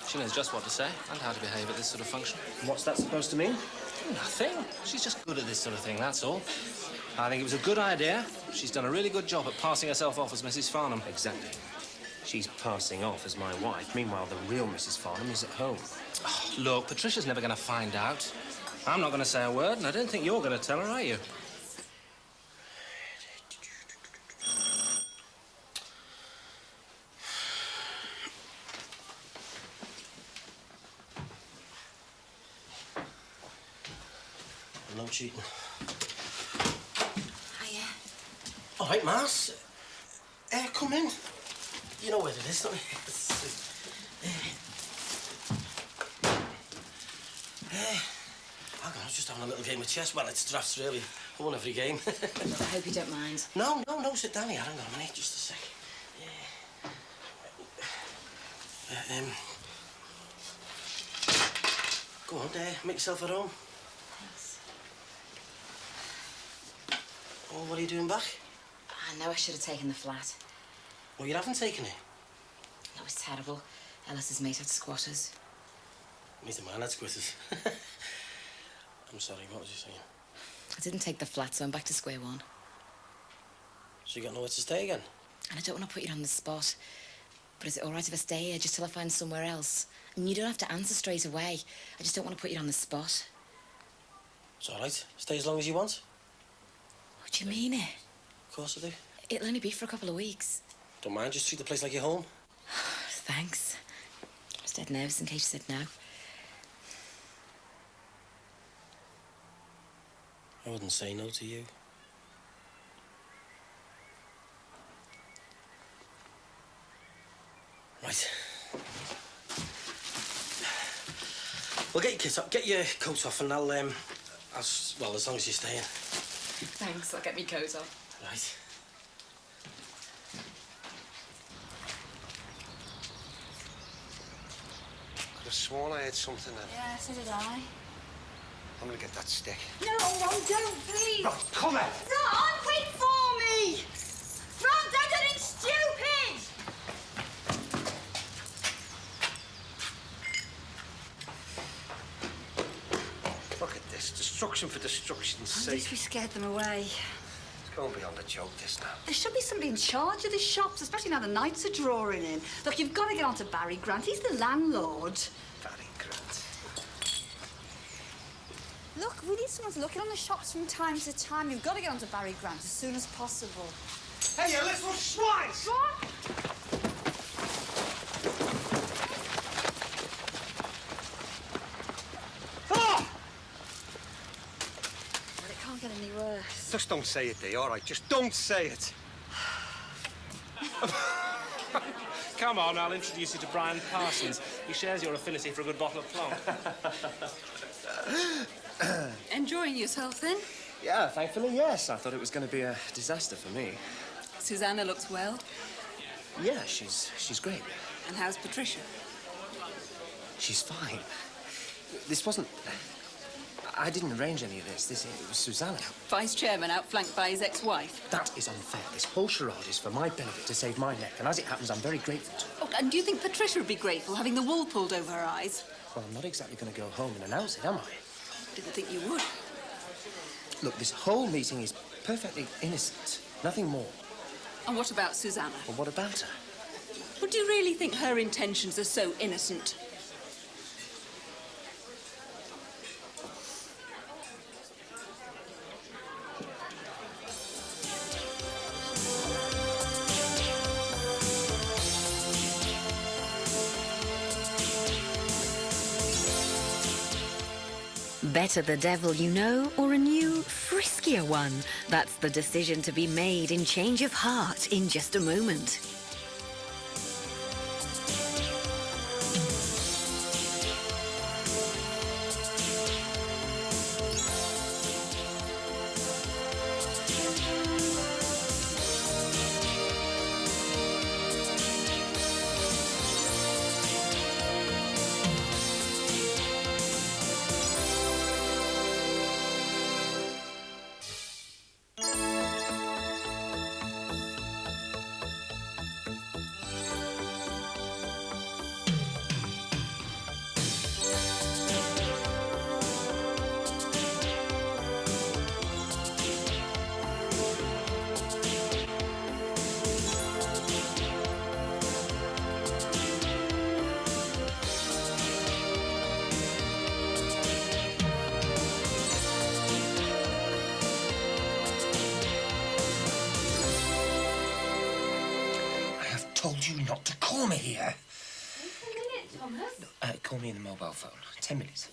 She knows just what to say and how to behave at this sort of function. What's that supposed to mean? Nothing. She's just good at this sort of thing, that's all. I think it was a good idea. She's done a really good job at passing herself off as Mrs. Farnham. Exactly. She's passing off as my wife. Meanwhile, the real Mrs. Farnham is at home. Oh, look, Patricia's never going to find out. I'm not going to say a word, and I don't think you're going to tell her, are you? No cheating. Hiya. All right, Mars. Come in. You know where it is, don't you? I was just having a little game of chess. Well, it's drafts, really. I won every game. I hope you don't mind. No, sit down here. Hang on a minute, just a sec. Go on, make yourself at home. Thanks. Oh, what are you doing back? I know I should have taken the flat. Well, you haven't taken it. That was terrible. Ellis's mate had squatters. Meet a man had squatters. I'm sorry, what was you saying? I didn't take the flat, so I'm back to square one. So you got nowhere to stay again? And I don't want to put you on the spot. But is it all right if I stay here just till I find somewhere else? And you don't have to answer straight away. I just don't want to put you on the spot. It's all right. Stay as long as you want. What do you mean it? Of course I do. It'll only be for a couple of weeks. Don't mind, just treat the place like your home. Thanks. I was dead nervous in case you said no. I wouldn't say no to you. Right. Well, get your kit up, get your coat off, and I'll, as long as you're staying. Thanks, I'll get me coat on. Right. Could have sworn I had something then. Yeah, so did I. I'm gonna get that stick. No, Ron, don't, please. Right, come on. Ron, wait for me. Ron, don't do anything stupid. Look at this. Destruction for destruction's At sake. least we scared them away. It's going beyond a joke, this now. There should be somebody in charge of the shops, especially now the nights are drawing in. Look, you've got to get on to Barry Grant. He's the landlord. Barry Grant. Look, we need someone to look in on the shops from time to time. You've got to get on to Barry Grant as soon as possible. Hey, you little swines! What? Ah! Well, it can't get any worse. Just don't say it, Dee, all right? Just don't say it. Come on, I'll introduce you to Brian Parsons. He shares your affinity for a good bottle of plum. Enjoying yourself, then? Yeah, thankfully, yes. I thought it was going to be a disaster for me. Susanna looks well. Yeah, she's great. And how's Patricia? She's fine. This wasn't... I didn't arrange any of this. It was Susanna. Vice chairman outflanked by his ex-wife. That is unfair. This whole charade is for my benefit to save my neck, and as it happens, I'm very grateful to her. Oh, and do you think Patricia would be grateful, having the wool pulled over her eyes? Well, I'm not exactly going to go home and announce it, am I? Didn't think you would. Look, this whole meeting is perfectly innocent. Nothing more. And what about Susanna? Well, what about her? Would you really think her intentions are so innocent? Better the devil you know or a new, friskier one? That's the decision to be made in Change of Heart in just a moment. Told you not to call me here. Just a minute, Thomas. Call me in the mobile phone. 10 minutes.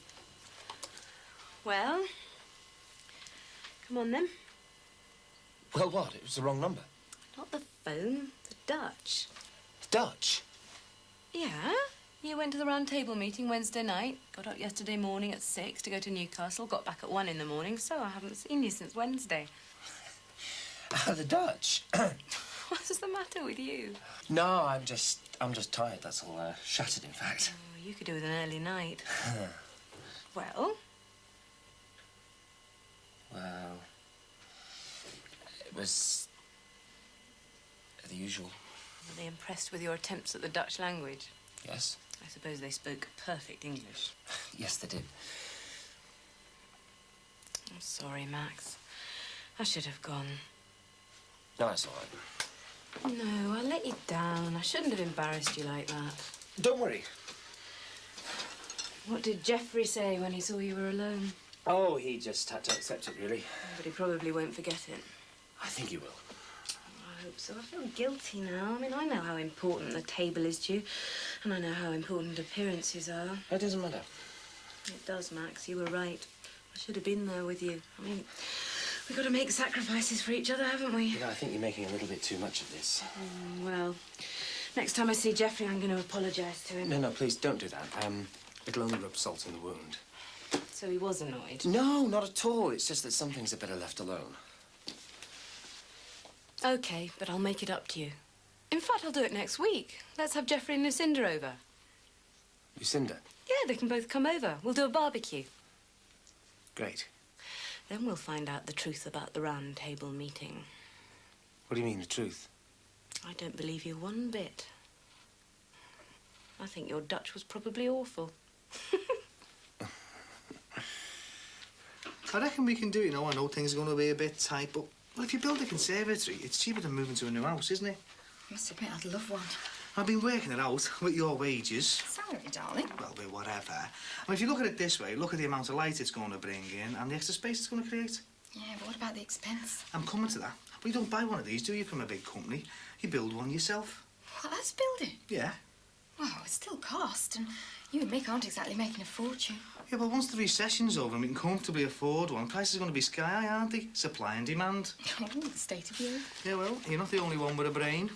Well, come on then. Well, what? It was the wrong number. Not the phone, the Dutch. Dutch? Yeah. You went to the round table meeting Wednesday night, got up yesterday morning at 6 to go to Newcastle, got back at 1 in the morning, so I haven't seen you since Wednesday. The Dutch? What's the matter with you? No, I'm just tired, that's all. Shattered, in fact. Oh, you could do with an early night. Well? Well, it was the usual. Were they impressed with your attempts at the Dutch language? Yes. I suppose they spoke perfect English. Yes, they did. I'm sorry, Max. I should have gone. No, it's all right. No, I let you down. I shouldn't have embarrassed you like that. Don't worry. What did Geoffrey say when he saw you were alone? Oh, he just had to accept it, really. But he probably won't forget it. I think he will. I hope so. I feel guilty now. I mean, I know how important the table is to you, and I know how important appearances are. It doesn't matter. It does, Max. You were right. I should have been there with you. I mean, we've got to make sacrifices for each other, haven't we? You know, I think you're making a little bit too much of this. Well, next time I see Geoffrey, I'm going to apologise to him. No, please, don't do that. It'll only rub salt in the wound. So he was annoyed? No, not at all. It's just that some things are better left alone. OK, but I'll make it up to you. In fact, I'll do it next week. Let's have Geoffrey and Lucinda over. Lucinda? Yeah, they can both come over. We'll do a barbecue. Great. Then we'll find out the truth about the round table meeting. What do you mean, the truth? I don't believe you one bit. I think your Dutch was probably awful. I reckon we can do it, you know. I know things are going to be a bit tight, but well, if you build a conservatory, it's cheaper than moving to a new house, isn't it? I must admit, I'd love one. I've been working it out with your wages. Salary, darling. Well, with whatever. I mean, if you look at it this way, look at the amount of light it's going to bring in and the extra space it's going to create. Yeah, but what about the expense? I'm coming to that. But you don't buy one of these, do you, from a big company? You build one yourself. What, that's building? Yeah. Well, it still cost, and you and Mick aren't exactly making a fortune. Yeah, but once the recession's over and we can comfortably afford one, prices are going to be sky high, aren't they? Supply and demand. Oh, the state of you. Yeah, well, you're not the only one with a brain.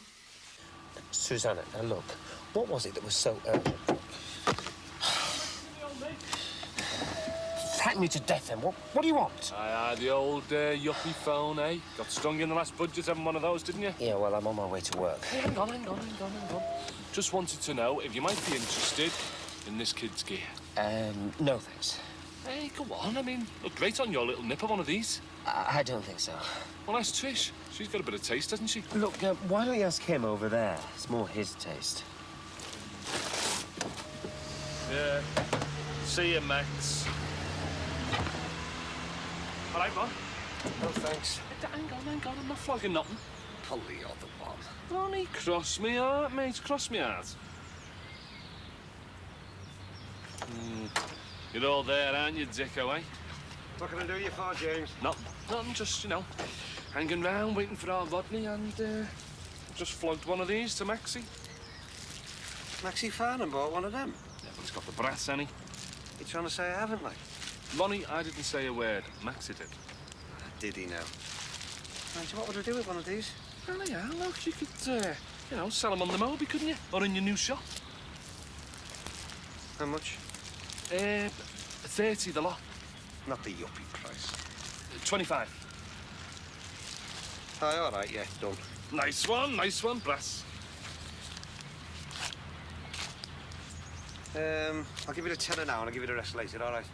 Susanna, now look, what was it that was so urgent? Frightened you to death, then. What do you want? The old yuppie phone, eh? Got stung in the last budget having one of those, didn't you? Yeah, well, I'm on my way to work. Hey, hang on. Just wanted to know if you might be interested in this kid's gear. No, thanks. Hey, go on. I mean, look great on your little nipper, one of these. I don't think so. Well, that's Trish. She's got a bit of taste, hasn't she? Look, why don't you ask him over there? It's more his taste. Yeah. See you, Max. All right, Ron. No, thanks. Hang on. I'm not flogging nothing. Pull the other one. Ronnie, cross me heart, mate. Cross me heart. You're all there, aren't you, Dicko, eh? What can I do you for, James? Nothing, just, you know, hanging round, waiting for our Rodney, and just flogged one of these to Maxie. Maxie Farnham bought one of them. Yeah, but he's got the brass, ain't he? You trying to say I haven't, like? Ronnie, I didn't say a word. Maxie did. Did he now? Right, so what would I do with one of these? Well, yeah, look, you could, you know, sell them on the Moby, couldn't you? Or in your new shop. How much? 30 the lot. Not the yuppie price. 25. Aye, all right, yeah, done. Nice one, brass. I'll give you the tenner now and I'll give you the rest later, all right?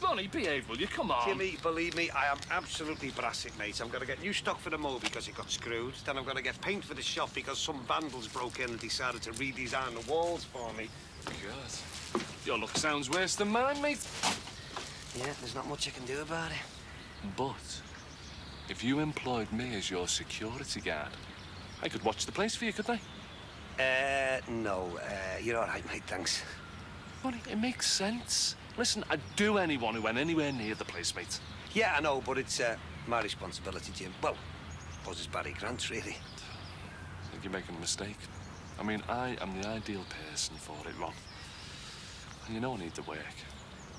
Ronnie, behave, will you? Come on. Jimmy, believe me, I am absolutely brassic, mate. I'm going to get new stock for the Moby because it got screwed. Then I'm going to get paint for the shop because some vandals broke in and decided to redesign the walls for me. God. Your look sounds worse than mine, mate. Yeah, there's not much I can do about it. But if you employed me as your security guard, I could watch the place for you, couldn't I? No. You're all right, mate, thanks. Ronnie, it makes sense. Listen, I'd do anyone who went anywhere near the place, mate. Yeah, I know, but it's my responsibility, Jim. Well, I suppose it's Barry Grant's, really. I think you're making a mistake. I mean, I am the ideal person for it, Ron. And you know I need the work.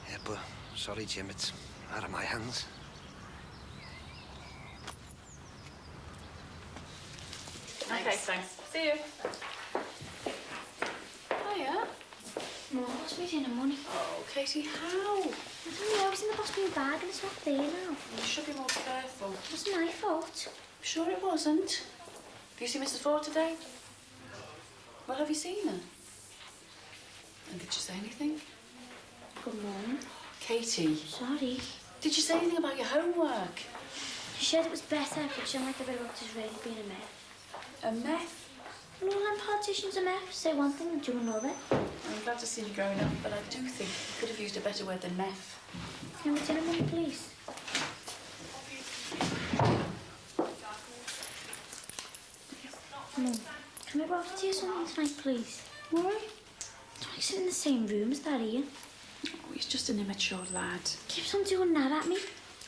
Yeah, but sorry, Jim, it's out of my hands. Okay, thanks. See you. Hiya. Mum, what's me in the money? Oh, Katie, how? I don't know, I was in the hospital bag and it's not there now. You should be more careful. It wasn't my fault. I'm sure it wasn't. Have you seen Mrs. Ford today? Well, have you seen her? And did she say anything? Good morning. Katie. Sorry. Did she say anything about your homework? She said it was better, but she might have about this really being a mess. A meth? Well, all them politicians are mess. Say one thing and do another. I'm glad to see you growing up, but I do think you could have used a better word than meth. Can we tell her money, please? Mum, can I go out to you something tonight, please? Why? Don't you sit in the same room as that, Ian? Oh, he's just an immature lad. Keeps on doing that at me.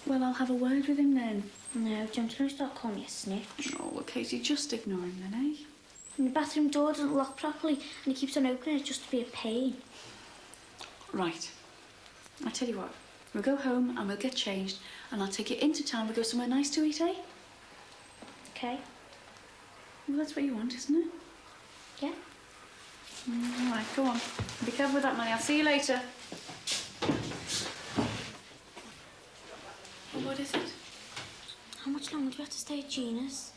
Well, I'll have a word with him then. No, don't you start calling me a snitch. Oh, well, Katie, just ignore him then, eh? And the bathroom door doesn't lock properly and he keeps on opening it just to be a pain. Right. I'll tell you what. We'll go home and we'll get changed and I'll take you into town. We'll go somewhere nice to eat, eh? Okay. Well, that's what you want, isn't it? Yeah. All right, go on. Be careful with that money. I'll see you later. Well, what is it? How much longer do you have to stay at Gina's?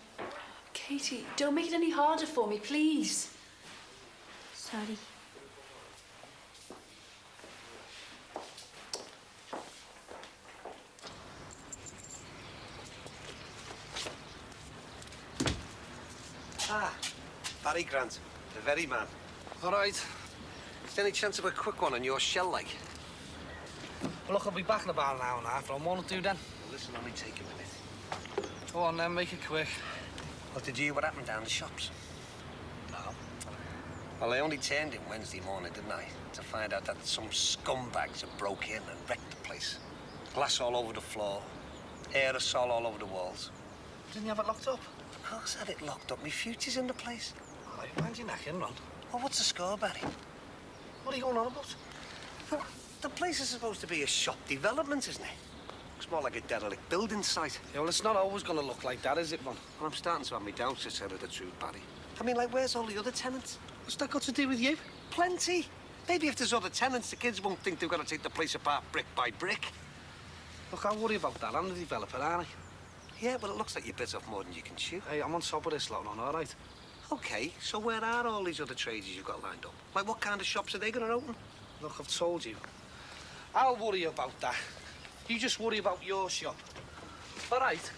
Katie, don't make it any harder for me, please. Sorry. Ah, Barry Grant, the very man. All right. Is there any chance of a quick one on your shell, like? Well, look, I'll be back in about an hour and a half. I'll want to do then. Well, listen, only take a minute. Go on then, make it quick. What did you hear what happened down the shops? No. Well, I only turned in Wednesday morning, didn't I? To find out that some scumbags had broke in and wrecked the place. Glass all over the floor, aerosol all over the walls. Didn't you have it locked up? Of course I had it locked up. My future's in the place. All right, mind your neck in, Ron. Well, what's the score, Barry? What are you going on about? Well, the place is supposed to be a shop development, isn't it? Looks more like a derelict building site. Yeah, well, it's not always going to look like that, is it, Ron? Well, I'm starting to have my doubts, to tell you the truth, Barry. I mean, like, where's all the other tenants? What's that got to do with you? Plenty. Maybe if there's other tenants, the kids won't think they've got to take the place apart brick by brick. Look, I'll worry about that. I'm the developer, aren't I? Yeah, well, it looks like you bit off more than you can chew. Hey, I'm on top of this lot, Ron, all right? OK, so where are all these other trades you've got lined up? Like, what kind of shops are they going to open? Look, I've told you. I'll worry about that. You just worry about your shop. All right?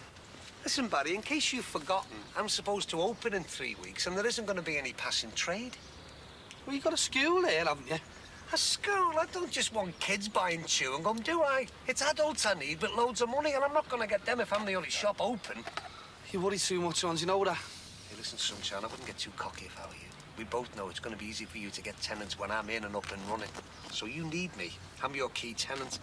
Listen, Barry, in case you've forgotten, I'm supposed to open in 3 weeks and there isn't going to be any passing trade. Well, you've got a school here, haven't you? A school? I don't just want kids buying chewing gum, do I? It's adults I need with loads of money, and I'm not going to get them if I'm the only shop open. You worry too much, Ron, you know that? Hey, listen, Sunshine, I wouldn't get too cocky if I were you. We both know it's going to be easy for you to get tenants when I'm in and up and running. So you need me. I'm your key tenant.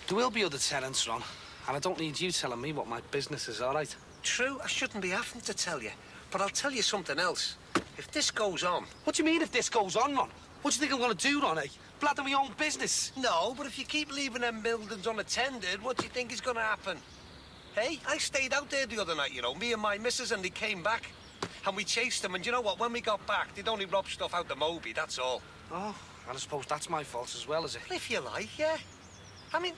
There will be other tenants, Ron, and I don't need you telling me what my business is, all right? True, I shouldn't be having to tell you, but I'll tell you something else. If this goes on... What do you mean if this goes on, Ron? What do you think I'm going to do, Ron, eh? Blather my own business? No, but if you keep leaving them buildings unattended, what do you think is going to happen? Hey, I stayed out there the other night, you know, me and my missus, and they came back. And we chased them, and you know what? When we got back, they'd only robbed stuff out the Moby, that's all. Oh, and I suppose that's my fault as well, is it? If you like, yeah. I mean,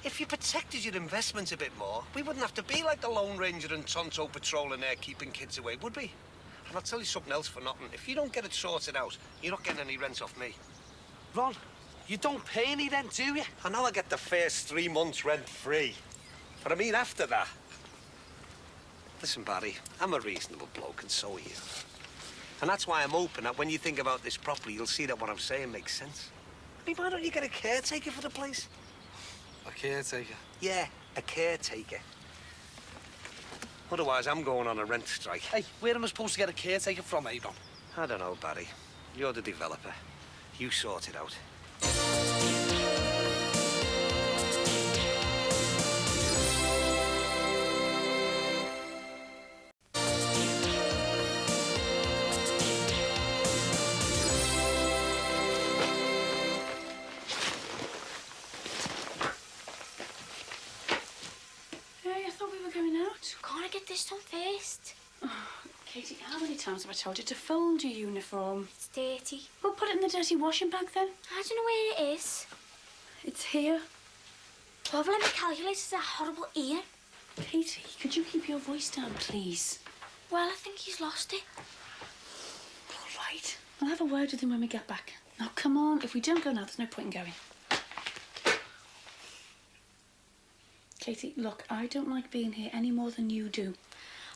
if you protected your investments a bit more, we wouldn't have to be like the Lone Ranger and Tonto patrolling there keeping kids away, would we? And I'll tell you something else for nothing. If you don't get it sorted out, you're not getting any rent off me. Ron, you don't pay any rent, do you? I know I get the first 3 months rent free. But I mean after that. Listen, Barry, I'm a reasonable bloke, and so are you. And that's why I'm hoping that when you think about this properly, you'll see that what I'm saying makes sense. I mean, why don't you get a caretaker for the place? A caretaker? Yeah, a caretaker. Otherwise, I'm going on a rent strike. Hey, where am I supposed to get a caretaker from, eh, Ron? I don't know, Barry. You're the developer. You sort it out. Hey, I thought we were going out. Can't I get this done first? Oh, Katie, how many times have I told you to fold your uniform? It's dirty. Well, put it in the dirty washing bag then. I don't know where it is. It's here. Well, let me calculate that horrible ear. Katie, could you keep your voice down, please? Well, I think he's lost it. All right. I'll have a word with him when we get back. Now, come on. If we don't go now, there's no point in going. Katie, look, I don't like being here any more than you do.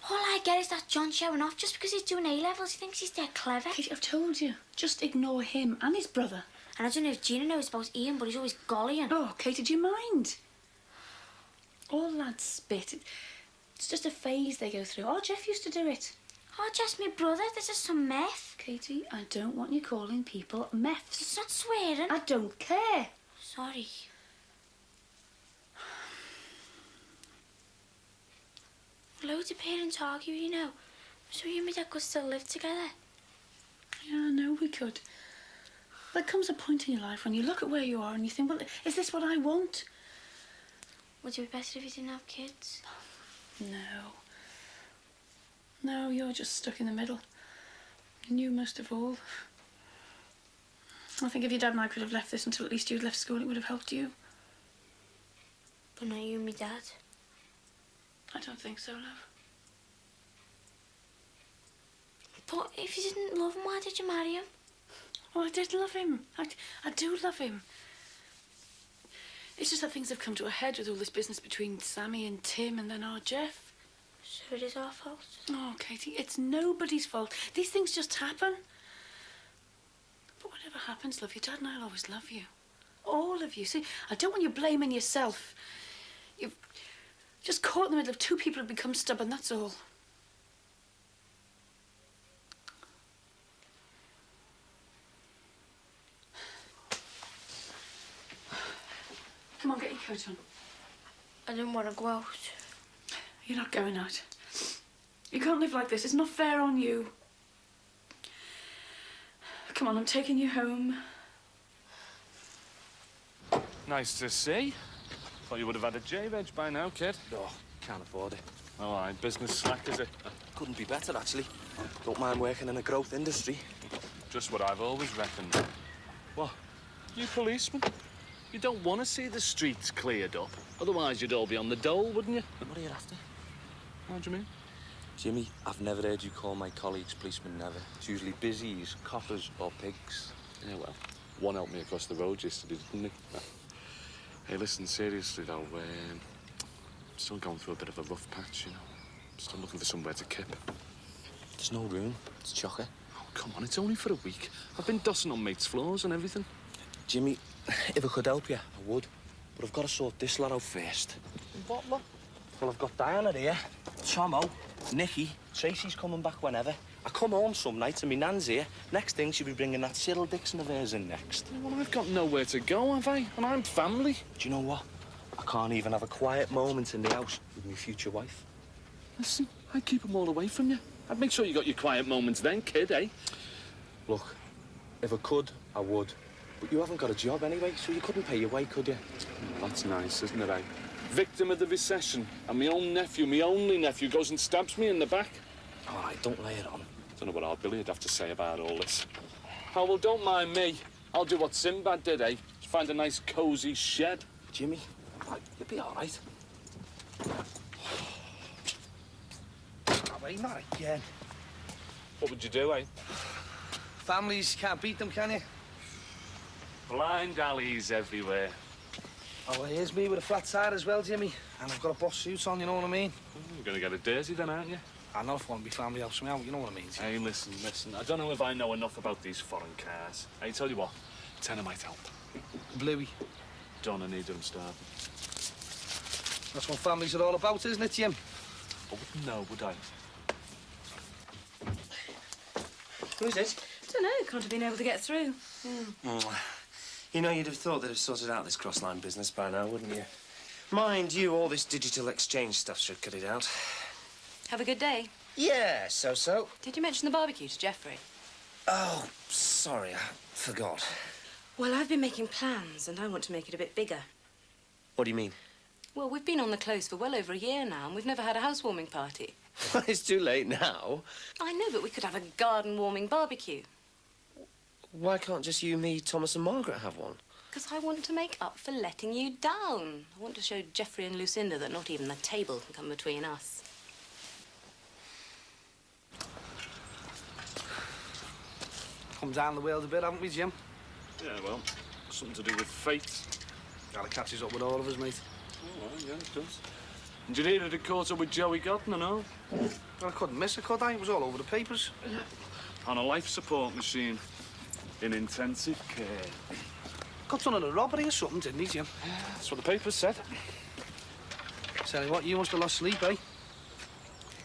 All I get is that John's showing off just because he's doing A-levels. He thinks he's dead clever. Katie, I've told you. Just ignore him and his brother. And I don't know if Gina knows about Ian, but he's always gollying. Oh, Katie, do you mind? All lads spit. It's just a phase they go through. Oh, Jeff used to do it. Oh, just my brother. This is some meth. Katie, I don't want you calling people meths. It's not swearing. I don't care. Sorry. Loads of parents argue, you know. So you and my dad could still live together. Yeah, I know we could. There comes a point in your life when you look at where you are and you think, well, is this what I want? Would it be better if you didn't have kids? No. No, you're just stuck in the middle. And you most of all. I think if your dad and I could have left this until at least you'd left school, it would have helped you. But not you and my dad. I don't think so, love. But if you didn't love him, why did you marry him? Oh, I did love him. I do love him. It's just that things have come to a head with all this business between Sammy and Tim and then our Jeff. So it is our fault? Oh, Katie, it's nobody's fault. These things just happen. But whatever happens, love, your dad and I'll always love you. All of you. See, I don't want you blaming yourself. You've just caught in the middle of two people who've become stubborn, that's all. Come on, get your coat on. I didn't want to go out. You're not going out. You can't live like this. It's not fair on you. Come on, I'm taking you home. Nice to see. Thought you would have had a J-Veg by now, kid. No, can't afford it. All right, business slack, is it? Couldn't be better, actually. Don't mind working in a growth industry. Just what I've always reckoned. What? You policeman? You don't want to see the streets cleared up. Otherwise, you'd all be on the dole, wouldn't you? What are you after? How do you mean? Jimmy, I've never heard you call my colleagues policemen, never. It's usually busies, coppers or pigs. Yeah, well, one helped me across the road yesterday, didn't he? Hey, listen, seriously, though, I'm still going through a bit of a rough patch, you know. Still looking for somewhere to kip. There's no room. It's chocker. Oh, come on, it's only for a week. I've been dossing on mates' floors and everything. Jimmy, if I could help you, I would. But I've got to sort this lot out first. What lot? Well, I've got Diana here, Tomo, Nicky, Tracy's coming back whenever. I come home some nights and my nan's here. Next thing, she'll be bringing that Cyril Dixon of hers in next. Well, I've got nowhere to go, have I? And I'm family. Do you know what? I can't even have a quiet moment in the house with my future wife. Listen, I'd keep them all away from you. I'd make sure you got your quiet moments then, kid, eh? Look, if I could, I would. But you haven't got a job anyway, so you couldn't pay your way, could you? That's nice, isn't it, eh? Victim of the recession, and my own nephew, my only nephew, goes and stabs me in the back. All right, don't lay it on. Don't know what our Billy would have to say about all this. Oh, well, don't mind me. I'll do what Sinbad did, eh? Just find a nice, cosy shed. Jimmy, you'll be all right. Oh, wait, not again. What would you do, eh? Families, can't beat them, can you? Blind alleys everywhere. Oh, well, here's me with a flat tire as well, Jimmy. And I've got a boss suit on, you know what I mean? You're going to get a dirty then, aren't you? I know if I want to be family helps me out, you know what I mean, Jimmy? Hey, listen. I don't know if I know enough about these foreign cars. Hey, tell you what, tenner might help. Bluey. Don't I need them starving? That's what families are all about, isn't it, Jim? I wouldn't know, would I? Who's it? Don't know, can't have been able to get through. You know, you'd have thought they'd have sorted out this cross-line business by now, wouldn't you? Mind you, all this digital exchange stuff should cut it out. Have a good day. Yeah, so-so. Did you mention the barbecue to Jeffrey? Oh, sorry, I forgot. Well, I've been making plans, and I want to make it a bit bigger. What do you mean? Well, we've been on the close for well over a year now, and we've never had a housewarming party. It's too late now. I know, but we could have a garden-warming barbecue. Why can't just you, me, Thomas and Margaret have one? Because I want to make up for letting you down. I want to show Jeffrey and Lucinda that not even the table can come between us. Come down the world a bit, haven't we, Jim? Yeah, well, something to do with fate. Gotta catches up with all of us, mate. Oh, well, yeah, it does. And you needed a quarter with Joey Godden and all? Well, I couldn't miss it, could I? It was all over the papers. On a life support machine. In intensive care. Got done in a robbery or something, didn't he, Jim? That's what the papers said. Tell you what, you must have lost sleep, eh?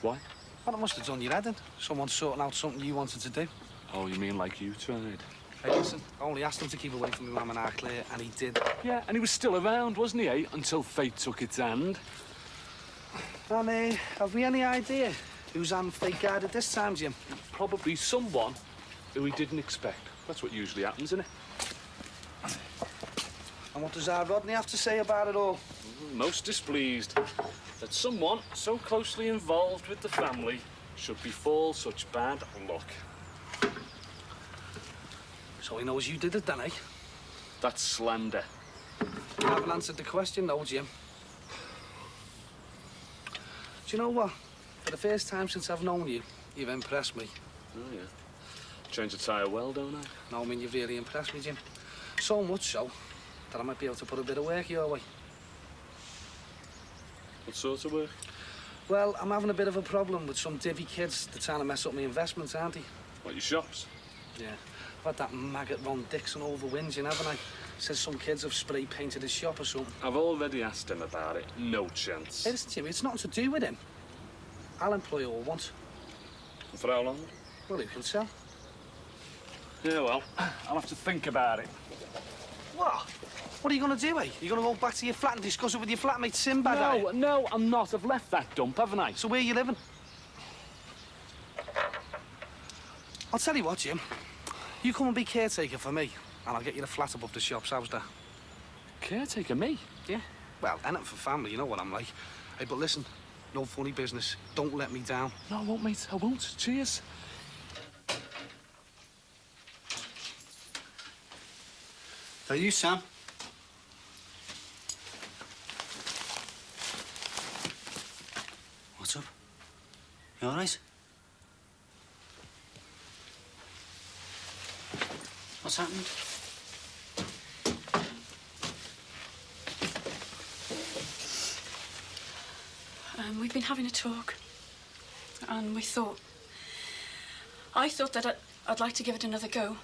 Why? Well, it must have done your head in. Someone sorting out something you wanted to do. Oh, you mean like you tried? Hey, listen, I only asked him to keep away from my mum and Aunt Claire, and he did. Yeah, and he was still around, wasn't he, eh? Until fate took its hand. And, have we any idea who's on fate guarded this time, Jim? Probably someone who he didn't expect. That's what usually happens, isn't it? And what does our Rodney have to say about it all? Most displeased that someone so closely involved with the family should befall such bad luck. So he knows you did it then, eh? That's slander. You haven't answered the question, though, Jim. Do you know what? For the first time since I've known you, you've impressed me. Oh, yeah. Change the tyre well, don't I? No, I mean, you've really impressed me, Jim. So much so that I might be able to put a bit of work your way. What sort of work? Well, I'm having a bit of a problem with some divvy kids. They're trying to mess up my investments, aren't they? What, your shops? Yeah. I've had that maggot Ron Dixon over whinging, haven't I? Says some kids have spray painted his shop or something. I've already asked him about it. No chance. Hey, listen, Jimmy, it's nothing to do with him. I'll employ all once. And for how long? Well, who can tell? Yeah, well, I'll have to think about it. What? What are you going to do, eh? You going to go back to your flat and discuss it with your flatmate Sinbad, are you? No, I'm not. I've left that dump, haven't I? So where are you living? I'll tell you what, Jim. You come and be caretaker for me, and I'll get you the flat above the shops. How's that? Caretaker, me? Yeah. Well, anything for family, you know what I'm like. Hey, but listen, no funny business. Don't let me down. No, I won't, mate. I won't. Cheers. Are you, Sam? What's up? You all right? What's happened? We've been having a talk, and I thought that I'd like to give it another go.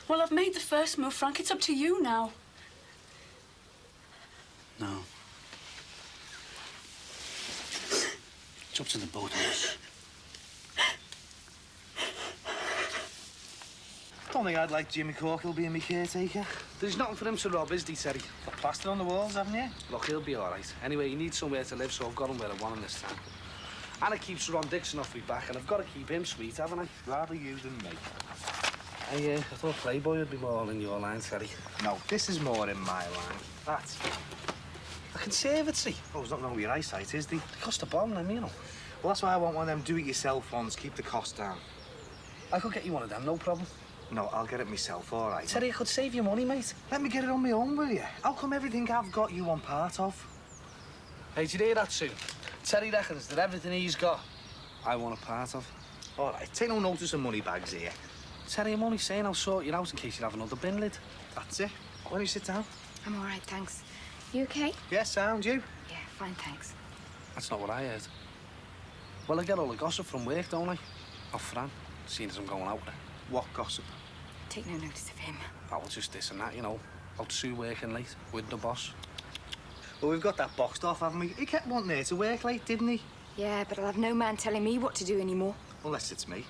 Well, I've made the first move, Frank. It's up to you now. No. It's up to the both of us. I don't think I'd like Jimmy Corkill being my caretaker. There's nothing for him to rob, is there, Terry? Got plaster on the walls, haven't you? Look, he'll be all right. Anyway, he needs somewhere to live, so I've got him where I want him this time. And it keeps Ron Dixon off my back, and I've got to keep him sweet, haven't I? Rather you than me. I thought Playboy would be more in your line, Terry. No, this is more in my line. That's A conservatory. Oh, it's not going to be your eyesight, is they? It cost a bomb, then, you know. Well, that's why I want one of them do-it-yourself ones. Keep the cost down. I could get you one of them, no problem. No, I'll get it myself, all right? Terry, I could save you money, mate. Let me get it on my own, will you? How come everything I've got you want part of? Hey, did you hear that, Sue? Terry reckons that everything he's got, I want a part of. All right, take no notice of money bags here. Terry, I'm only saying I'll sort you out in case you have another bin lid. That's it. Why don't you sit down? I'm all right, thanks. You okay? Yes, sound you? Yeah, fine, thanks. That's not what I heard. Well, I get all the gossip from work, don't I? Off Fran, seeing as I'm going out with her. What gossip? Take no notice of him. Oh, well, just this and that, you know. About Sue working late with the boss. Well, we've got that boxed off, haven't we? He kept wanting her to work late, didn't he? Yeah, but I'll have no man telling me what to do anymore. Unless it's me.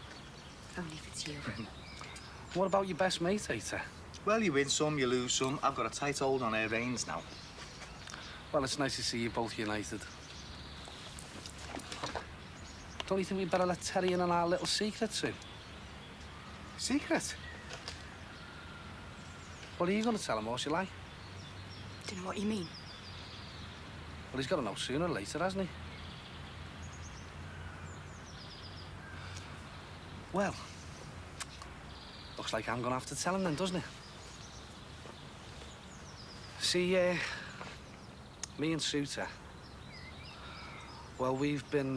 Only if it's you. What about your best mate, Eta? Well, you win some, you lose some. I've got a tight hold on her reins now. Well, it's nice to see you both united. Don't you think we'd better let Terry in on our little secret, Sue? Secret? What are you going to tell him, or shall I? Don't know what you mean. Well, he's got to know sooner or later, hasn't he? Well, looks like I'm going to have to tell him then, doesn't it? See, me and Suter, well, we've been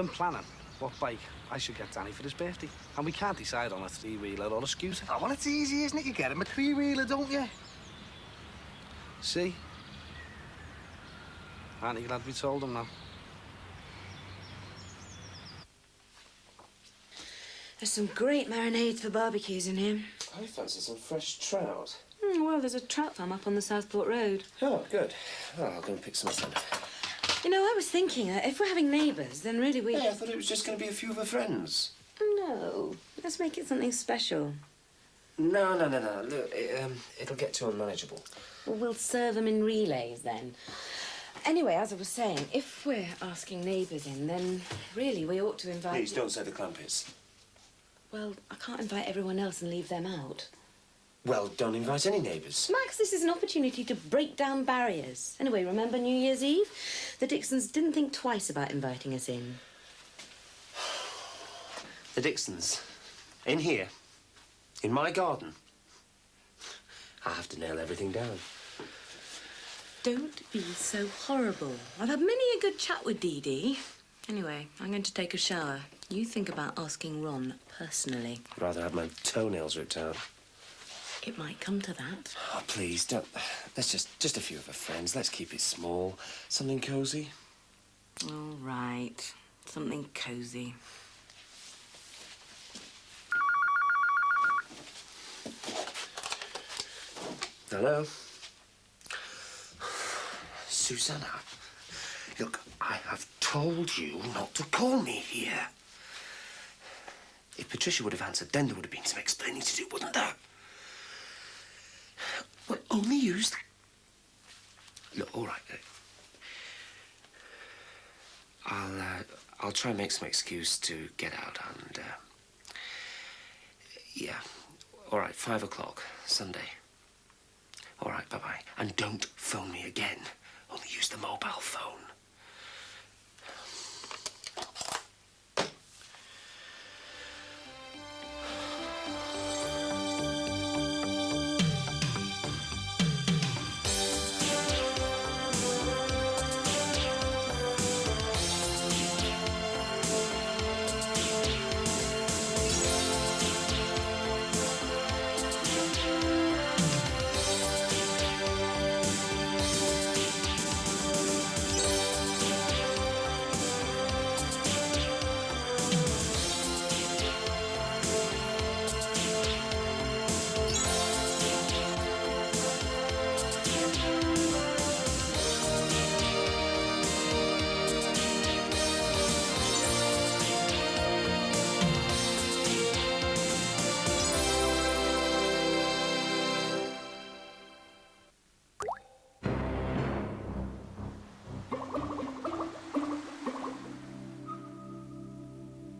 planning what bike I should get Danny for his birthday. And we can't decide on a three-wheeler or a scooter. Oh, well, it's easy, isn't it? You get him a three-wheeler, don't you? See? Aren't you glad we told him now? There's some great marinades for barbecues in here. I fancy some fresh trout. Well, there's a trout farm up on the Southport Road. Oh, good. Well, I'll go and pick some up then. You know, I was thinking, if we're having neighbours, then really we... Yeah, I thought it was just going to be a few of her friends. No, let's make it something special. No. Look, it'll get too unmanageable. Well, we'll serve them in relays then. Anyway, as I was saying, if we're asking neighbours in, then really we ought to invite... Please, don't say the crumpets. Well, I can't invite everyone else and leave them out. Well, don't invite any neighbours. Max, this is an opportunity to break down barriers. Anyway, remember New Year's Eve? The Dixons didn't think twice about inviting us in. The Dixons? In here? In my garden? I have to nail everything down. Don't be so horrible. I've had many a good chat with Dee Dee. Anyway, I'm going to take a shower. You think about asking Ron personally. I'd rather have my toenails ripped out. It might come to that. Oh, please, don't. Let's just a few of our friends. Let's keep it small. Something cosy. All right. Something cosy. Hello? Susanna, look, I have told you not to call me here. If Patricia would have answered, then there would have been some explaining to do, wouldn't there? Well, only use... Look, all right. I'll try and make some excuse to get out and, yeah. All right, 5 o'clock, Sunday. All right, bye-bye. And don't phone me again. Only use the mobile phone.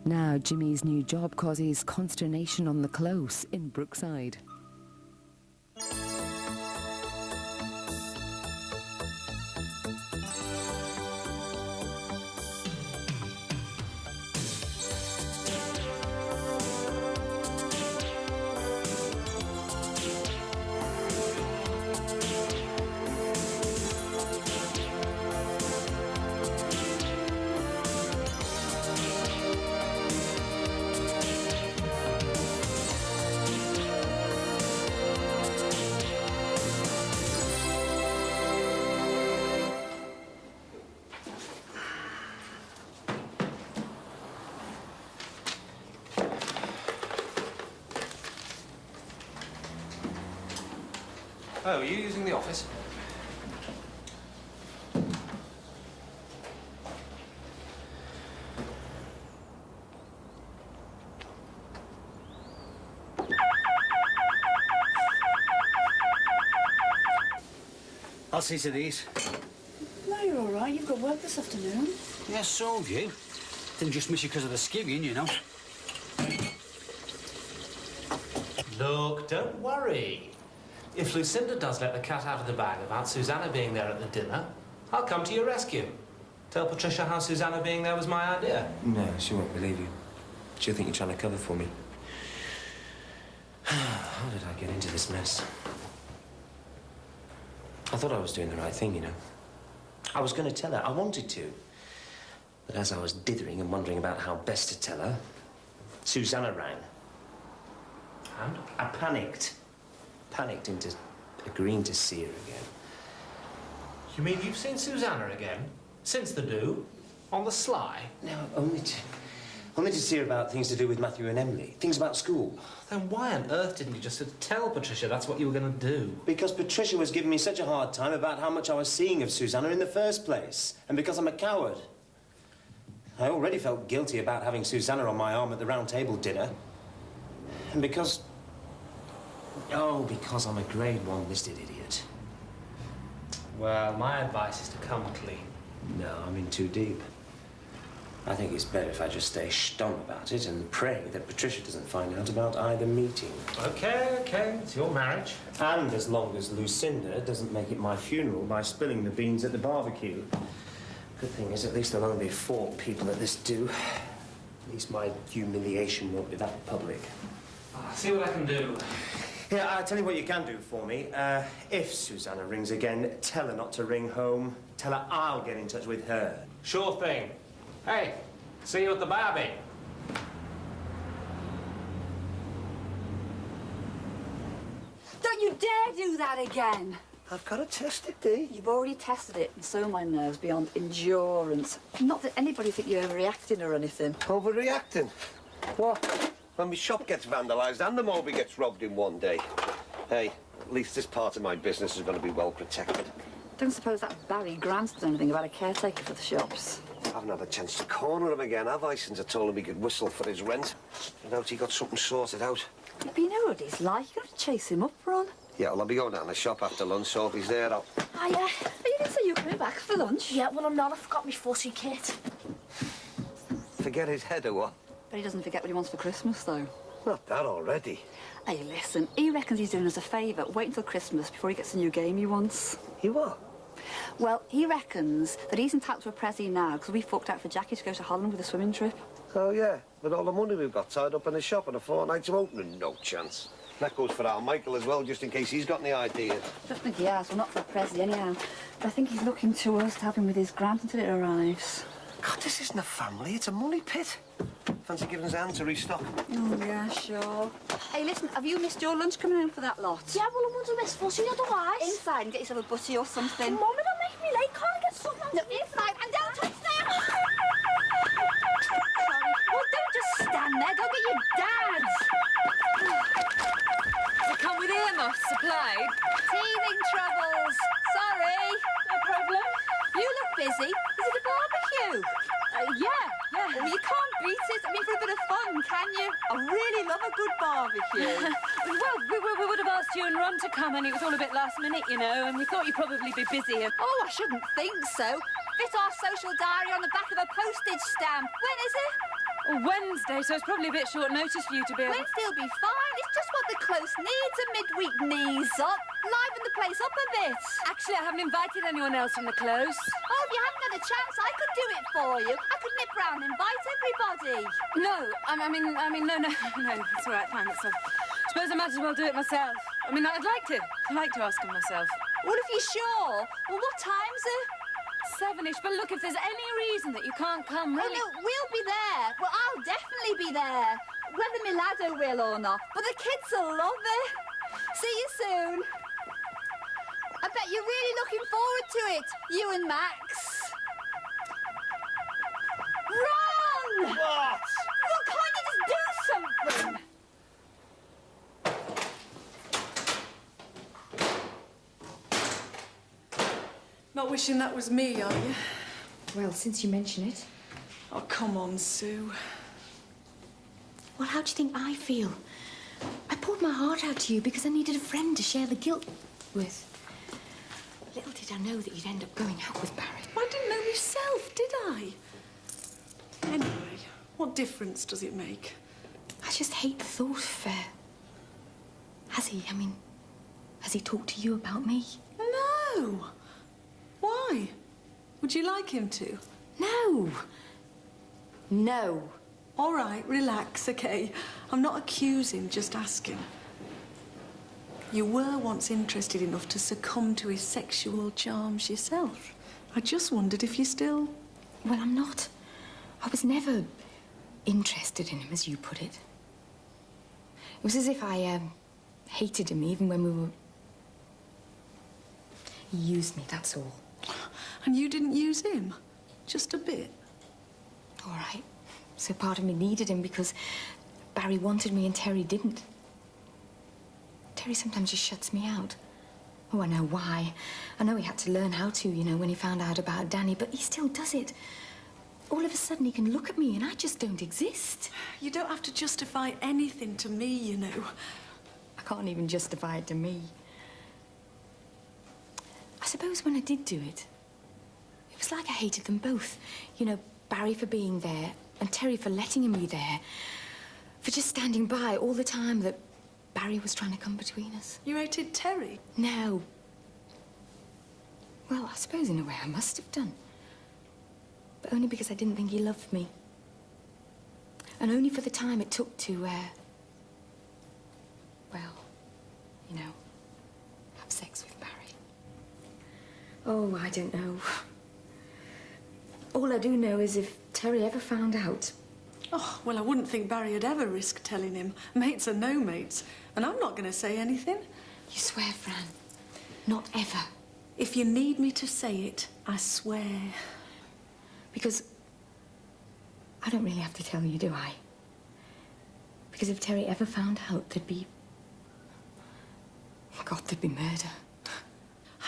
Now, Jimmy's new job causes consternation on the close in Brookside. Oh, are you using the office? I'll see to these. No, you're all right. You've got work this afternoon. Yeah, so have you. Didn't just miss you because of the skiing, you know. Look, don't worry. If Lucinda does let the cat out of the bag about Susanna being there at the dinner, I'll come to your rescue. Tell Patricia how Susanna being there was my idea. No, she won't believe you. She'll think you're trying to cover for me. How did I get into this mess? I thought I was doing the right thing, you know. I was going to tell her. I wanted to. But as I was dithering and wondering about how best to tell her, Susanna rang. And? I panicked. Panicked into agreeing to see her again. You mean you've seen Susanna again? Since the do? On the sly? No, only to see her about things to do with Matthew and Emily. Things about school. Then why on earth didn't you just tell Patricia that's what you were going to do? Because Patricia was giving me such a hard time about how much I was seeing of Susanna in the first place. And because I'm a coward. I already felt guilty about having Susanna on my arm at the round table dinner. And because... Oh, because I'm a grade 1 listed idiot. Well, my advice is to come clean. No, I'm in too deep. I think it's better if I just stay stum about it and pray that Patricia doesn't find out about either meeting. Okay, it's your marriage. And as long as Lucinda doesn't make it my funeral by spilling the beans at the barbecue. Good thing is, at least there'll only be 4 people at this do. At least my humiliation won't be that public. I'll see what I can do. Here, I'll tell you what you can do for me. If Susanna rings again, tell her not to ring home. Tell her I'll get in touch with her. Sure thing. Hey, see you at the Barbie. Don't you dare do that again! I've got to test it, Dee. You've already tested it, and so are my nerves beyond endurance. Not that anybody think you're overreacting or anything. Overreacting? What? When my shop gets vandalised and the Moby gets robbed in one day. Hey, at least this part of my business is going to be well protected. Don't suppose that Barry Grant's done anything about a caretaker for the shops? I haven't had a chance to corner him again, have I, since I told him he could whistle for his rent? I doubt he got something sorted out. But you know what he's like. You've got to chase him up, Ron. Yeah, well, I'll be going down the shop after lunch, so if he's there, I'll... Hiya. You didn't say you were coming back for lunch? Yeah, well, I'm not. I forgot my footy kit. Forget his head or what? But he doesn't forget what he wants for Christmas, though. Not that already. Hey, listen, he reckons he's doing us a favour. Wait until Christmas before he gets the new game he wants. He what? Well, he reckons that he's entitled to a pressie now because we forked out for Jackie to go to Holland with a swimming trip. Oh, yeah. With all the money we've got tied up in the shop and a fortnight to opening, no chance. That goes for our Michael as well, just in case he's got any idea. Don't think he has. Well, not for a pressie, anyhow. But I think he's looking to us to help him with his grant until it arrives. God, this isn't a family, it's a money pit. Fancy giving us a hand to restock. Oh, yeah, sure. Hey, listen, have you missed your lunch coming in for that lot? Yeah, well, I want to miss footy otherwise. Inside and get yourself a butty or something. Come on, don't make me late. Can't I get something? No, inside and don't touch them! Well, don't just stand there. Go get your dad. They come with earmuffs supplied. Teething troubles. Sorry. No problem. You look busy. Is it a barbecue? Yeah. Oh, you can't beat it. I mean, for a bit of fun, can you? I really love a good barbecue. Well, we would have asked you and Ron to come, and it was all a bit last minute, you know, and we thought you'd probably be busy. Oh, I shouldn't think so. Fit our social diary on the back of a postage stamp. When is it? Wednesday, so it's probably a bit short notice for you to be able... Wednesday will be fine. It's just what the close needs, a midweek knees up. Liven the place up a bit. Actually, I haven't invited anyone else from the close. Oh, if you hadn't had a chance, I could do it for you. I could nip round and invite everybody. No, I mean, no, it's all right, thanks. I suppose I might as well do it myself. I mean, I'd like to ask him myself. Well, if you're sure. Well, what time's it? 7-ish, but look, if there's any reason that you can't come, really... Oh, no, we'll be there. Well, I'll definitely be there. Whether Milado will or not. But the kids will love it. See you soon. I bet you're really looking forward to it, you and Max. Ron! What? Well, can't you just do something? Not wishing that was me, are you? Well, since you mention it. Oh, come on, Sue. Well, how do you think I feel? I poured my heart out to you because I needed a friend to share the guilt with. Little did I know that you'd end up going out with Barry. I didn't know myself, did I? Anyway, what difference does it make? I just hate the thought of has he talked to you about me? No. Why? Would you like him to? No. No. All right, relax, okay? I'm not accusing, just asking. You were once interested enough to succumb to his sexual charms yourself. I just wondered if you still... Well, I'm not. I was never interested in him, as you put it. It was as if I, hated him even when we were... He used me, that's all. And you didn't use him? Just a bit? All right. So part of me needed him because Barry wanted me and Terry didn't. Terry sometimes just shuts me out. Oh, I know why. I know he had to learn how to, you know, when he found out about Danny, but he still does it. All of a sudden he can look at me and I just don't exist. You don't have to justify anything to me, you know. I can't even justify it to me. I suppose when I did do it, it was like I hated them both. You know, Barry for being there and Terry for letting him be there, for just standing by all the time that Barry was trying to come between us. You hated Terry? No. Well, I suppose in a way I must have done. But only because I didn't think he loved me. And only for the time it took to, well, Oh, I don't know. All I do know is if Terry ever found out... Oh, well, I wouldn't think Barry would ever risk telling him. Mates are no mates. And I'm not going to say anything. You swear, Fran? Not ever? If you need me to say it, I swear. Because I don't really have to tell you, do I? Because if Terry ever found out, there'd be... God, there'd be murder.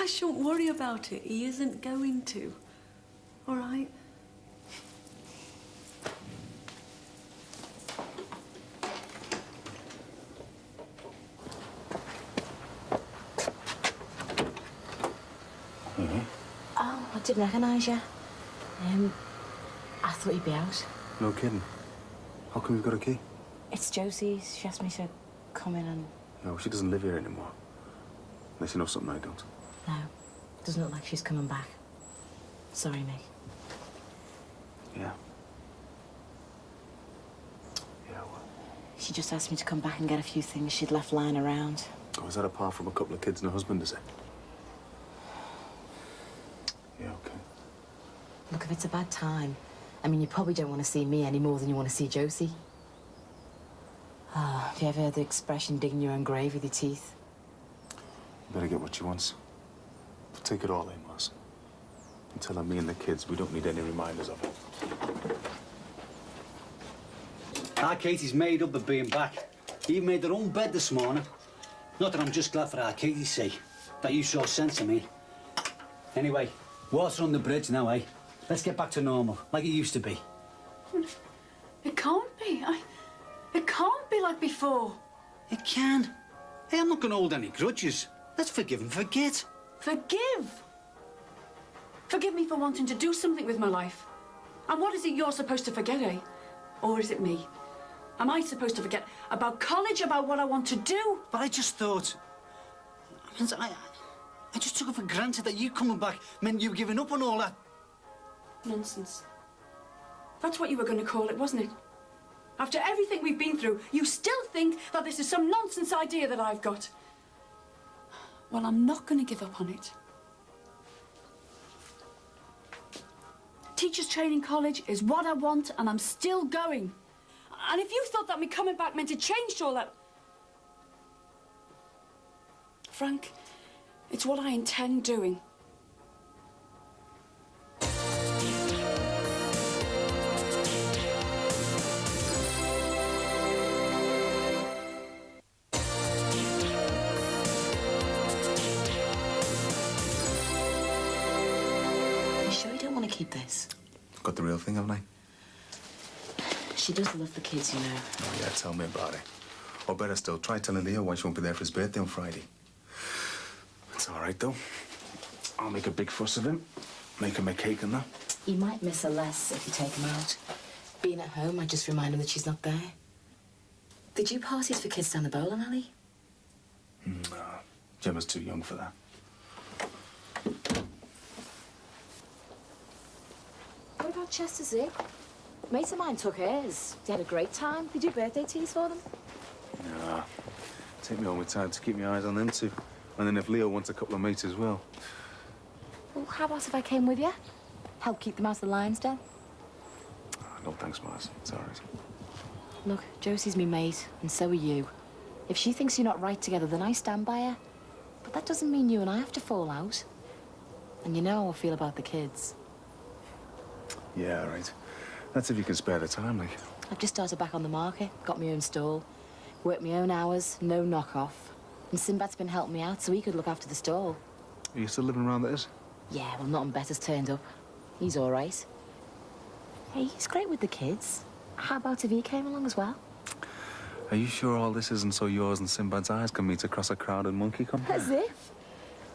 I shan't worry about it. He isn't going to. All right? Oh, I didn't recognise you. I thought you'd be out. No kidding. How come you've got a key? It's Josie's. She asked me to come in and... No, she doesn't live here anymore. Unless you know something I don't. No, doesn't look like she's coming back. Sorry, Mick. Yeah. Yeah, well... She just asked me to come back and get a few things she'd left lying around. Oh, is that apart from a couple of kids and a husband, is it? Yeah, okay. Look, if it's a bad time, I mean, you probably don't want to see me any more than you want to see Josie. Ah, have you ever heard the expression, digging your own grave with your teeth? You better get what she wants. Take it all in, Mars. And tell her me and the kids we don't need any reminders of it. Our Katie's made up of being back. Even made her own bed this morning. Not that I'm just glad for our Katie's sake, that you saw sense in me. Anyway, water on the bridge now, eh? Let's get back to normal, like it used to be. It can't be. It can't be like before. It can. Hey, I'm not going to hold any grudges. Let's forgive and forget. Forgive? Forgive me for wanting to do something with my life. And what is it you're supposed to forget, eh? Or is it me? Am I supposed to forget about college, about what I want to do? But I just thought... I just took it for granted that you coming back meant you giving up on all that. Nonsense. That's what you were going to call it, wasn't it? After everything we've been through, you still think that this is some nonsense idea that I've got. Well, I'm not going to give up on it. Teachers training college is what I want, and I'm still going. And if you thought that me coming back meant to change all that... Frank, it's what I intend doing. Keep this. Got the real thing, haven't I? She does love the kids, you know. Oh, yeah, tell me about it. Or better still, try telling Leo why she won't be there for his birthday on Friday. It's all right, though. I'll make a big fuss of him. Make him a cake and that. You might miss her less if you take him out. Being at home, I just remind him that she's not there. Did you parties for kids down the bowling alley? No, Gemma's too young for that. What about Chester Z? Mate of mine took hers. They had a great time. Did you do birthday teas for them? Nah. Take me home with time to keep my eyes on them too. And then if Leo wants a couple of mates as well. Well, how about if I came with you? Help keep them out of the lion's den? No thanks, Mars. It's all right. Look, Josie's me mate, and so are you. If she thinks you're not right together, then I stand by her. But that doesn't mean you and I have to fall out. And you know how I feel about the kids. Yeah, all right. That's if you can spare the time, like. I've just started back on the market, got my own stall, worked my own hours, no knockoff. And Sinbad's been helping me out so he could look after the stall. Are you still living around this? Yeah, well, not on Better's turned up. He's all right. Hey, he's great with the kids. How about if he came along as well? Are you sure all this isn't so yours and Sinbad's eyes can meet across a crowded monkey company? As if.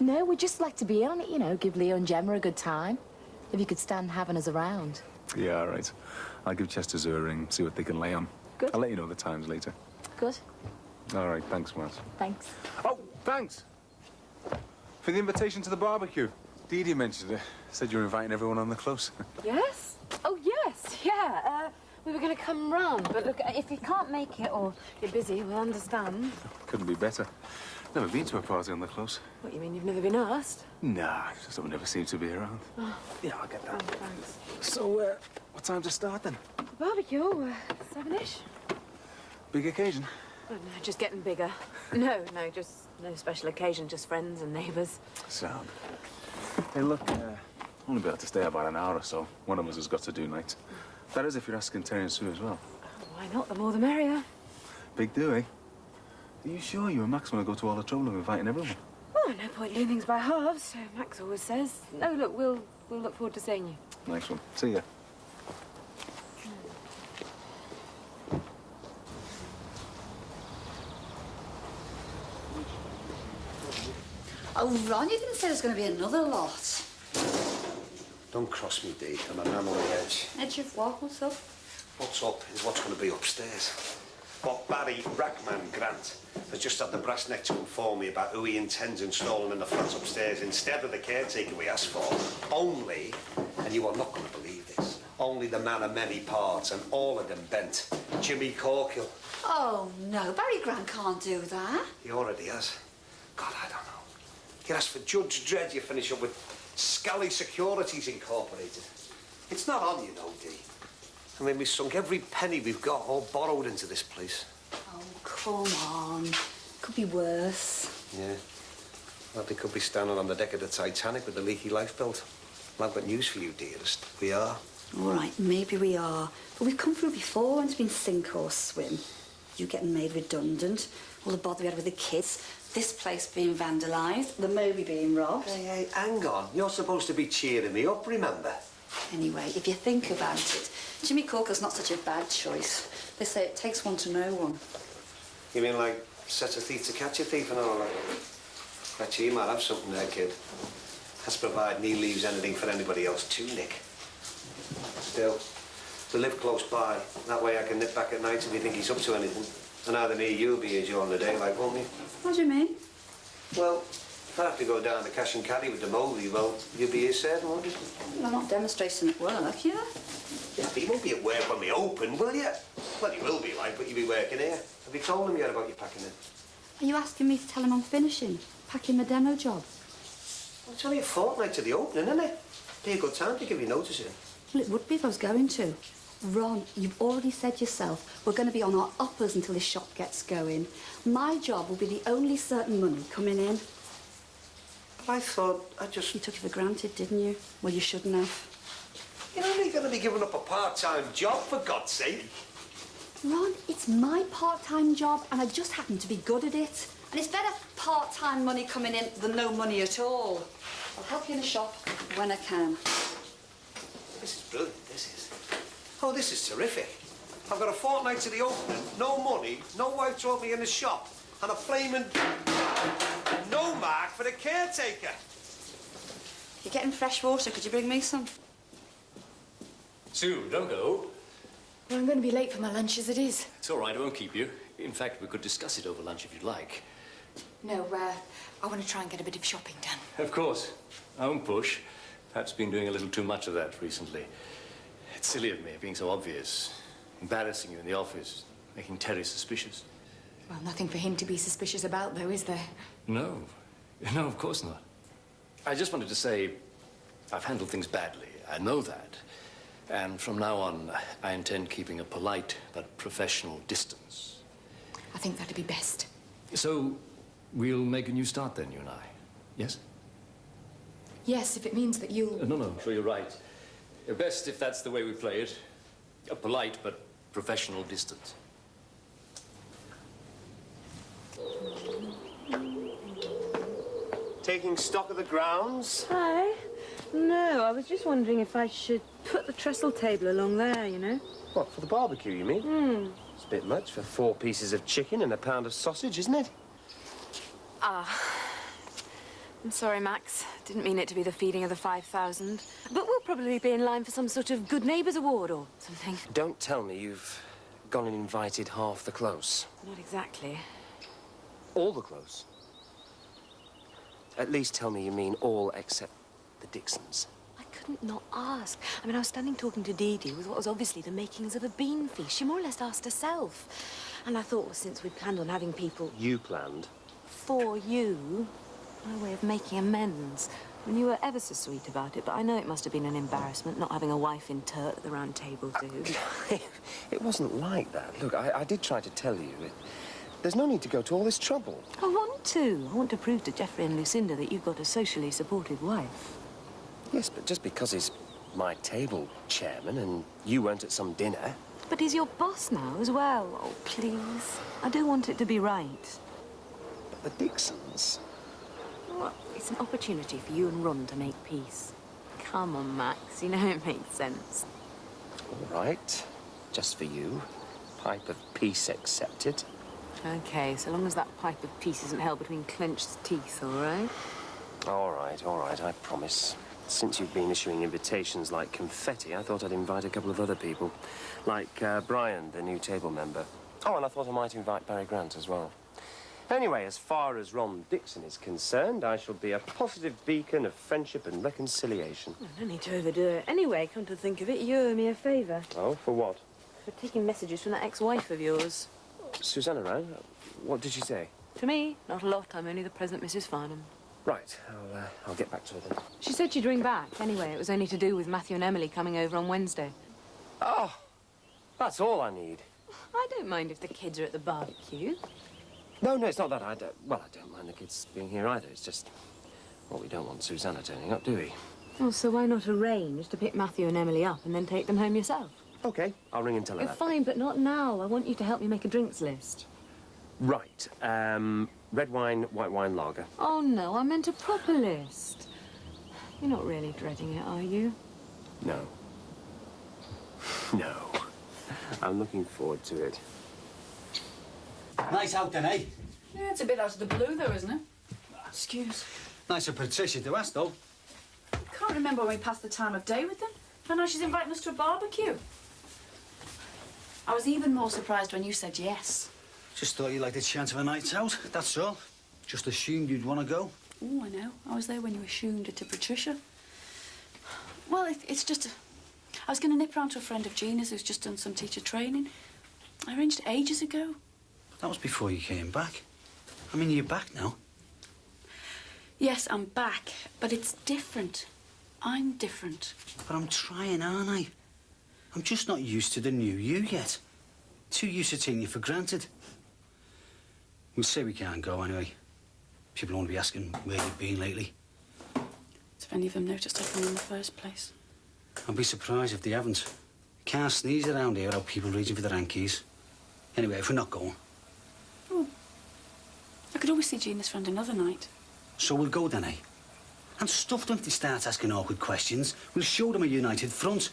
No, we'd just like to be in on it, you know, give Leo and Gemma a good time. If you could stand having us around. Yeah, all right. I'll give Chester Zoo a ring, see what they can lay on. Good. I'll let you know the times later. Good. All right, thanks, Mars. Thanks. Oh, thanks! For the invitation to the barbecue. Dee Dee mentioned it. Said you're inviting everyone on the close. Yes? Oh, yes, yeah. We were going to come round, but look, if you can't make it or you're busy, we'll understand. Couldn't be better. Never been to a party on the close. What, you mean you've never been asked? Nah, just don't never seem to be around. Oh. Yeah, I'll get that. Oh, thanks. So, what time to start then? Barbecue, 7-ish. Big occasion? Oh, no, just getting bigger. No, just no special occasion, just friends and neighbours. Sound. Hey, look, only be able to stay about an hour or so. One of us has got to do night. That is if you're asking Terry and Sue as well. Oh, why not? The more the merrier. Big do, eh? Are you sure you and Max want to go to all the trouble of inviting everyone? Oh, no point doing things by halves, so Max always says. No, look, we'll look forward to seeing you. Nice one. See ya. Oh, Ron, you didn't say there's going to be another lot. Don't cross me, Dee. I'm a man on the edge. Edge of what? What's up? What's up is what's going to be upstairs. What Barry Rackman Grant has just had the brass neck to inform me about who he intends installing in the flats upstairs instead of the caretaker we asked for. Only, and you are not going to believe this, only the man of many parts, and all of them bent. Jimmy Corkill. Oh, no. Barry Grant can't do that. He already has. God, I don't know. You ask for Judge Dredd, you finish up with Scally Securities Incorporated. It's not on, you know, Dee. I mean, we sunk every penny we've got all borrowed into this place. Oh, come on. Could be worse. Yeah. Well, they could be standing on the deck of the Titanic with a leaky lifebelt. Well, I've got news for you, dearest. We are. All right, maybe we are. But we've come through before when it's been sink or swim. You getting made redundant, all the bother we had with the kids, this place being vandalised, the Moby being robbed. Hey, hang on. You're supposed to be cheering me up, remember? Anyway, if you think about it, Jimmy Corker's not such a bad choice. They say it takes one to know one. You mean like set a thief to catch a thief and all that? Actually, you might have something there, kid. That's providing he leaves anything for anybody else too, Nick. Still, we live close by. That way I can nip back at night if you think he's up to anything. And either me or you'll be here during the day, like, won't you? What do you mean? Well, if I have to go down to Cash and Caddy with the Moby, well, you'll be here certain, won't you? I'm not demonstrating at work, yeah? Yeah, but you won't be at work when we open, will you? Well, you will be, like, but you'll be working here. Have you told him yet about your packing in? Are you asking me to tell him I'm finishing? Packing my demo job? Well, it's only a fortnight to the opening, isn't it? Be a good time to give you notice in. Well, it would be if I was going to. Ron, you've already said yourself, we're going to be on our uppers until this shop gets going. My job will be the only certain money coming in. I thought I just... You took it for granted, didn't you? Well, you shouldn't have. You're only going to be giving up a part-time job, for God's sake. Ron, it's my part-time job, and I just happen to be good at it. And it's better part-time money coming in than no money at all. I'll help you in the shop when I can. This is brilliant, this is. Oh, this is terrific. I've got a fortnight to the opening, no money, no wife to help me in the shop, and a flaming no mark for the caretaker. You're getting fresh water. Could you bring me some? Sue, don't go. Well, I'm going to be late for my lunch as it is. It's all right, I won't keep you. In fact, we could discuss it over lunch if you'd like. No, I want to try and get a bit of shopping done. Of course. I won't push. Perhaps been doing a little too much of that recently. It's silly of me, being so obvious. Embarrassing you in the office, making Terry suspicious. Well, nothing for him to be suspicious about, though, is there? No. No, of course not. I just wanted to say I've handled things badly. I know that. And from now on, I intend keeping a polite but professional distance. I think that'd be best. So, we'll make a new start then, you and I. Yes? Yes, if it means that you'll... No, I'm sure you're right. Best if that's the way we play it. A polite but professional distance. Taking stock of the grounds? Hi. No, I was just wondering if I should put the trestle table along there, you know. What, for the barbecue, you mean? Hmm. It's a bit much for 4 pieces of chicken and a pound of sausage, isn't it? Ah. I'm sorry, Max. Didn't mean it to be the feeding of the 5,000. But we'll probably be in line for some sort of Good Neighbours Award or something. Don't tell me you've gone and invited half the close. Not exactly. All the close? At least tell me you mean all except the Dixons. I couldn't not ask. I mean, I was standing talking to Dee Dee with what was obviously the makings of a bean feast. She more or less asked herself. And I thought, well, since we planned on having people... You planned? for you, my way of making amends. And you were ever so sweet about it, but I know it must have been an embarrassment not having a wife in Turt at the round table, too. It wasn't like that. Look, I did try to tell you. There's no need to go to all this trouble. I want to. I want to prove to Geoffrey and Lucinda that you've got a socially supportive wife. Yes, but just because he's my table chairman and you weren't at some dinner... But he's your boss now as well. Oh, please. I do want it to be right. But the Dixons... Well, it's an opportunity for you and Ron to make peace. Come on, Max. You know it makes sense. All right. Just for you. Pipe of peace accepted. OK, so long as that pipe of peace isn't held between clenched teeth, all right? All right, I promise. Since you've been issuing invitations like confetti, I thought I'd invite a couple of other people. Like Brian, the new table member. Oh, and I thought I might invite Barry Grant as well. Anyway, as far as Ron Dixon is concerned, I shall be a positive beacon of friendship and reconciliation. Well, no need to overdo it. Anyway, come to think of it, you owe me a favour. Oh, for what? For taking messages from that ex-wife of yours. Susanna rang? What did she say? To me, not a lot. I'm only the present Mrs. Farnham. Right, I'll get back to her then. She said she'd ring back. Anyway, it was only to do with Matthew and Emily coming over on Wednesday. Oh, that's all I need. I don't mind if the kids are at the barbecue. No, it's not that. I don't mind the kids being here either. It's just... Well, we don't want Susanna turning up, do we? Well, so why not arrange to pick Matthew and Emily up and then take them home yourself? OK, I'll ring and tell her that. Fine, but not now. I want you to help me make a drinks list. Right. Red wine, white wine, lager. Oh, no, I meant a proper list. You're not really dreading it, are you? No. No. I'm looking forward to it. Nice out then, eh? Yeah, it's a bit out of the blue, though, isn't it? Excuse. Nice of Patricia to ask, though. I can't remember when we passed the time of day with them. And now she's inviting us to a barbecue. I was even more surprised when you said yes. Just thought you liked the chance of a night out, that's all. Just assumed you'd want to go. Oh, I know. I was there when you assumed it to Patricia. Well, it's just... I was going to nip round to a friend of Gina's who's just done some teacher training. I arranged it ages ago. That was before you came back. I mean, you're back now. Yes, I'm back, but it's different. I'm different. But I'm trying, aren't I? I'm just not used to the new you yet. Too used to taking you for granted. We'll say we can't go anyway. People won't be asking where you've been lately. If any of them noticed I'd come in the first place. I'd be surprised if they haven't. Can't sneeze around here without people reaching for their hankies. Anyway, if we're not going... Oh. I could always see Gina's friend another night. So we'll go then, eh? And stuff them if they start asking awkward questions. We'll show them a united front.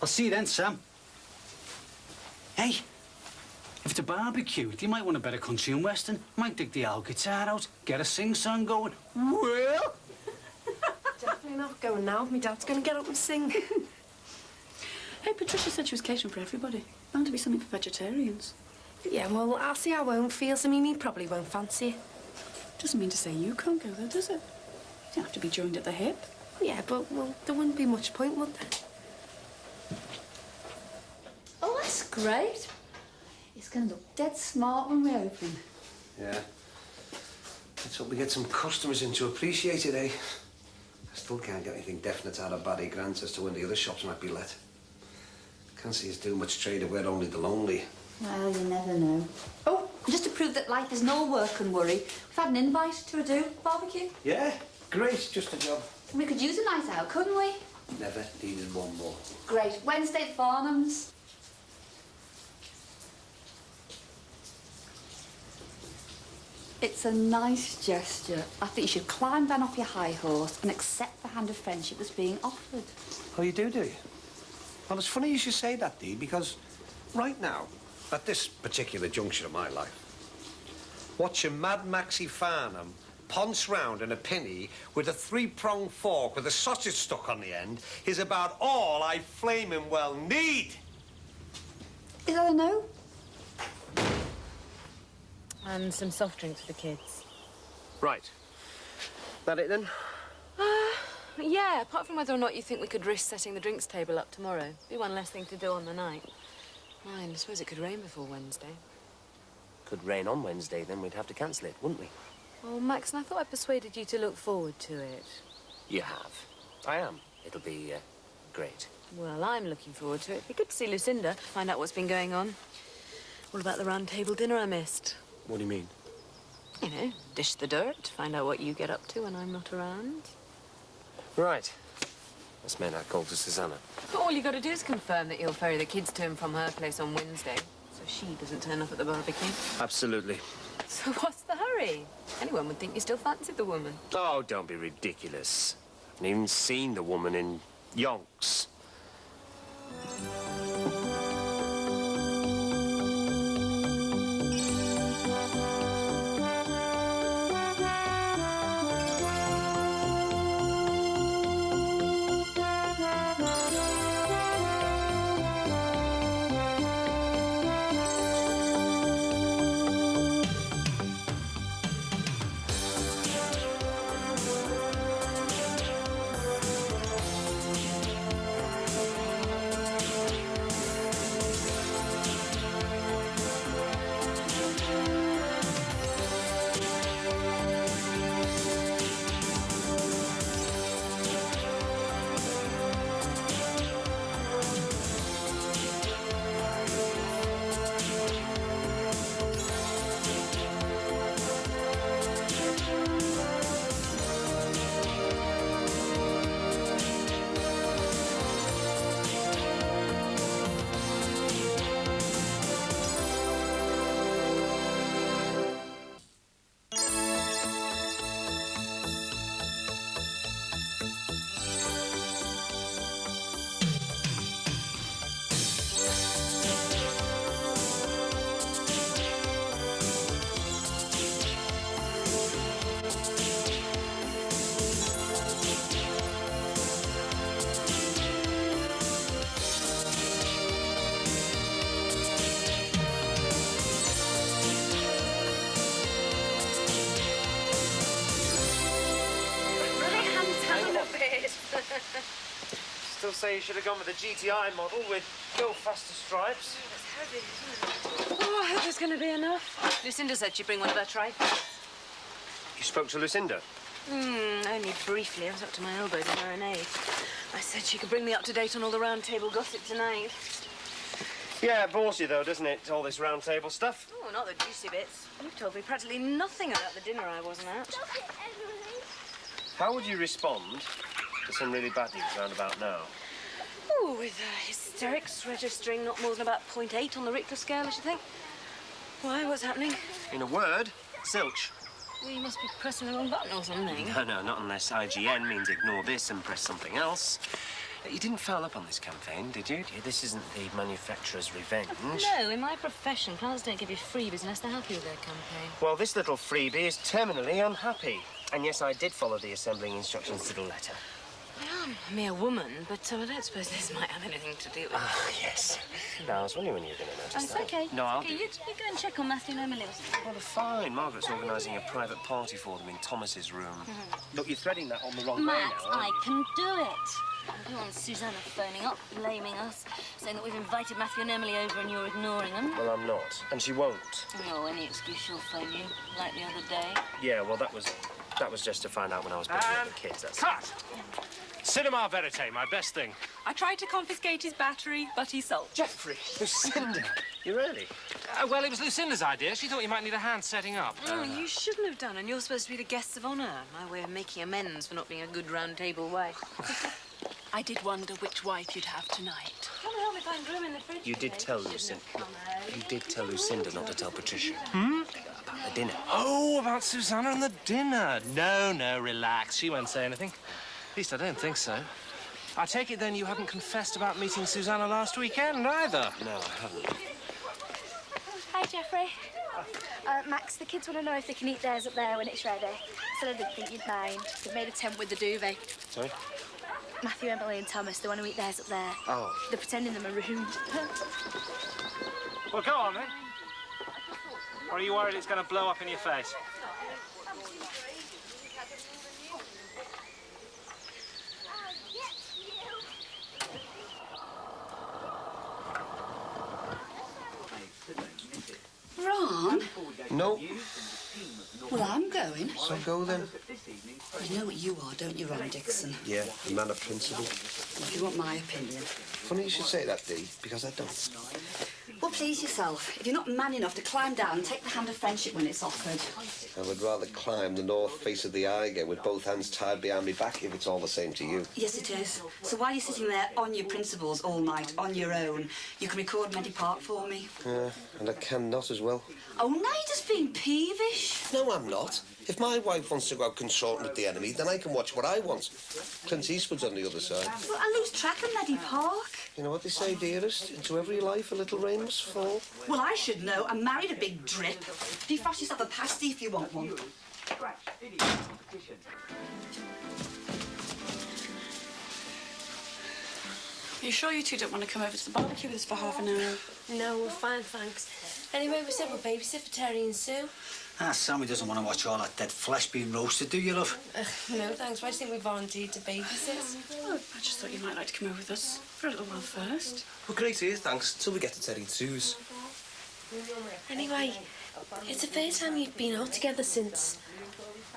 I'll see you then, Sam. Hey, if it's a barbecue, you might want a better country and western. Might dig the old guitar out, get a sing-song going. Well... Definitely not going now. My dad's going to get up and sing. Hey, Patricia said she was catering for everybody. Bound to be something for vegetarians. Yeah, well, I'll see how Owen feels. I mean, he probably won't fancy it. Doesn't mean to say you can't go, though, does it? You don't have to be joined at the hip. Yeah, but, well, there wouldn't be much point, would there? Oh, that's great. It's going to look dead smart when we open. Yeah. Let's hope we get some customers in to appreciate it, eh? I still can't get anything definite out of Barry Grant as to when the other shops might be let. Can't see us doing much trade if we're only the lonely. Well, you never know. Oh, just to prove that life is no work and worry, we've had an invite to a barbecue. Yeah, great. Just a job. We could use a night out, couldn't we? Never needed one more. Great. Wednesday at Farnham's. It's a nice gesture. I think you should climb down off your high horse and accept the hand of friendship that's being offered. Oh, you do you? Well, it's funny you should say that, Dee, because right now, at this particular juncture of my life, watching Mad Maxie Farnham ponce round in a pinny with a three-pronged fork with a sausage stuck on the end is about all I flaming well need. Is that a no? And some soft drinks for the kids. Right. That it then? Yeah, apart from whether or not you think we could risk setting the drinks table up tomorrow. Be one less thing to do on the night. Mind, I suppose it could rain before Wednesday. Could rain on Wednesday, then we'd have to cancel it, wouldn't we? Oh, Max, and I thought I persuaded you to look forward to it. You have. I am. It'll be great. Well, I'm looking forward to it. It'd be good to see Lucinda, find out what's been going on. What about the round table dinner I missed? What do you mean? You know, dish the dirt, find out what you get up to when I'm not around. Right. That's made our call to Susanna. But all you got to do is confirm that you'll ferry the kids to and from her place on Wednesday, so she doesn't turn up at the barbecue. Absolutely. So what's the hurry? Anyone would think you still fancied the woman. Oh, don't be ridiculous. I haven't even seen the woman in yonks. Still say you should have gone with the GTI model with go faster stripes. Oh, I hope there's going to be enough. Lucinda said she'd bring one of her trifles. You spoke to Lucinda? Only briefly. I was up to my elbows in marinade. I said she could bring me up to date on all the round table gossip tonight. Yeah, it bores you, though, doesn't it, all this round table stuff? Oh, not the juicy bits. You've told me practically nothing about the dinner I wasn't at. How would you respond to some really bad news round about now? Oh, with hysterics registering not more than about 0.8 on the Richter scale, I should think. Why? What's happening? In a word, zilch. Well, you must be pressing the wrong button or something. No, not unless IGN means ignore this and press something else. You didn't foul up on this campaign, did you? This isn't the manufacturer's revenge. No, in my profession, clients don't give you freebies unless they're happy with their campaign. Well, this little freebie is terminally unhappy. And yes, I did follow the assembling instructions to the letter. I am a mere woman, but I don't suppose this might have anything to do with it. Ah, yes. No, I was wondering when you were going to notice Oh, it's that. okay. No, I'll okay, do you go and check on Matthew and Emily. Well, they're fine. Margaret's organising a private party for them in Thomas's room. Look, you're threading that on the wrong way Max, now, I aren't you? can do it. I don't want Susanna phoning up, blaming us, saying that we've invited Matthew and Emily over and you're ignoring them. Well, I'm not. And she won't. No, any excuse she'll phone you, like the other day. Yeah, well, that was just to find out when I was picking up the kids. That's Cut! Cinema verite, my best thing. I tried to confiscate his battery, but he sulked. Jeffrey, Lucinda, you really? Well, it was Lucinda's idea. She thought you might need a hand setting up. Oh, you shouldn't have done, and you're supposed to be the guests of honour. My way of making amends for not being a good round table wife. I did wonder which wife you'd have tonight. Come and help me find room in the fridge. You did tell Lucinda. You did tell Lucinda not to tell Patricia. About the dinner. Oh, about Susanna and the dinner. No, relax. She won't say anything. At least I don't think so. I take it then you haven't confessed about meeting Susanna last weekend either. No, I haven't. Hi, Jeffrey. Max, the kids want to know if they can eat theirs up there when it's ready. So I didn't think you'd mind. They've made a tent with the duvet. Sorry? Matthew, Emily and Thomas, they want to eat theirs up there. Oh. They're pretending they're marooned. Well, go on, then. Or are you worried it's going to blow up in your face? Ron? No. Well, I'm going. So go then. You know what you are, don't you, Ron Dixon? Yeah, a man of principle. If you want my opinion. Funny you should say that, Dee, because I don't. Well, please yourself. If you're not man enough to climb down and take the hand of friendship when it's offered. I would rather climb the north face of the Eiger with both hands tied behind my back if it's all the same to you. Yes, it is. So while you're sitting there on your principles all night, on your own, you can record Medi Park for me. And I cannot as well. Oh, now you're just being peevish. No, I'm not. If my wife wants to go out consorting with the enemy, then I can watch what I want. Clint Eastwood's on the other side. Well, I lose track of Medi Park. You know what they say, dearest? Into every life a little rain must fall. Well, I should know. I married a big drip. Defrost yourself a pasty if you want one. Are you sure you two don't want to come over to the barbecue with us for half an hour? No, we're fine, thanks. Anyway, we said we'll babysit for Terry and Sue. Sammy doesn't want to watch all that dead flesh being roasted, do you, love? No, thanks. Why do you think we volunteered to babysit? Oh, I just thought you might like to come over with us for a little while first. Well, great here, thanks. Till we get to Terry and Sue's. Anyway, it's the first time you've been out together since...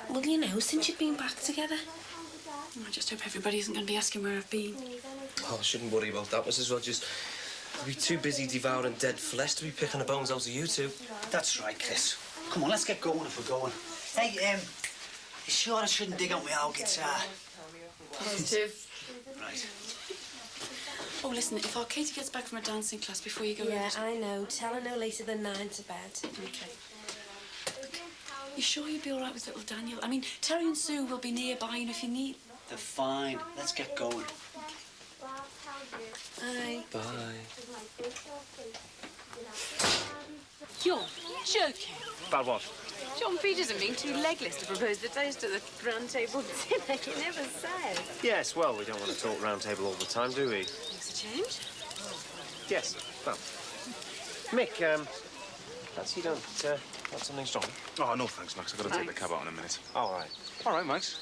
Well, you know, since you've been back together. I just hope everybody isn't going to be asking where I've been. Oh, I shouldn't worry about that, Mrs. Rogers. I'll be too busy devouring dead flesh to be picking the bones out of you two. That's right, Chris. Come on, let's get going if we're going. Hey, you sure I shouldn't dig out my old guitar? Positive. Right. Oh, listen, if our Katie gets back from her dancing class before you go Yeah, over... I know. Tell her no later than 9 to bed. OK. You sure you'll be all right with little Daniel? I mean, Terry and Sue will be nearby, and if you need... They're fine. Let's get going. Bye. Bye. You're joking. About what? John Peters and being too legless to propose the toast at the round table dinner. He never said. Yes, well, we don't want to talk round table all the time, do we? Makes a change. Yes, well. Mick, fancy you don't want something strong? Oh, no, thanks, Max. I've got to take the cab out in a minute. All right. All right, Max.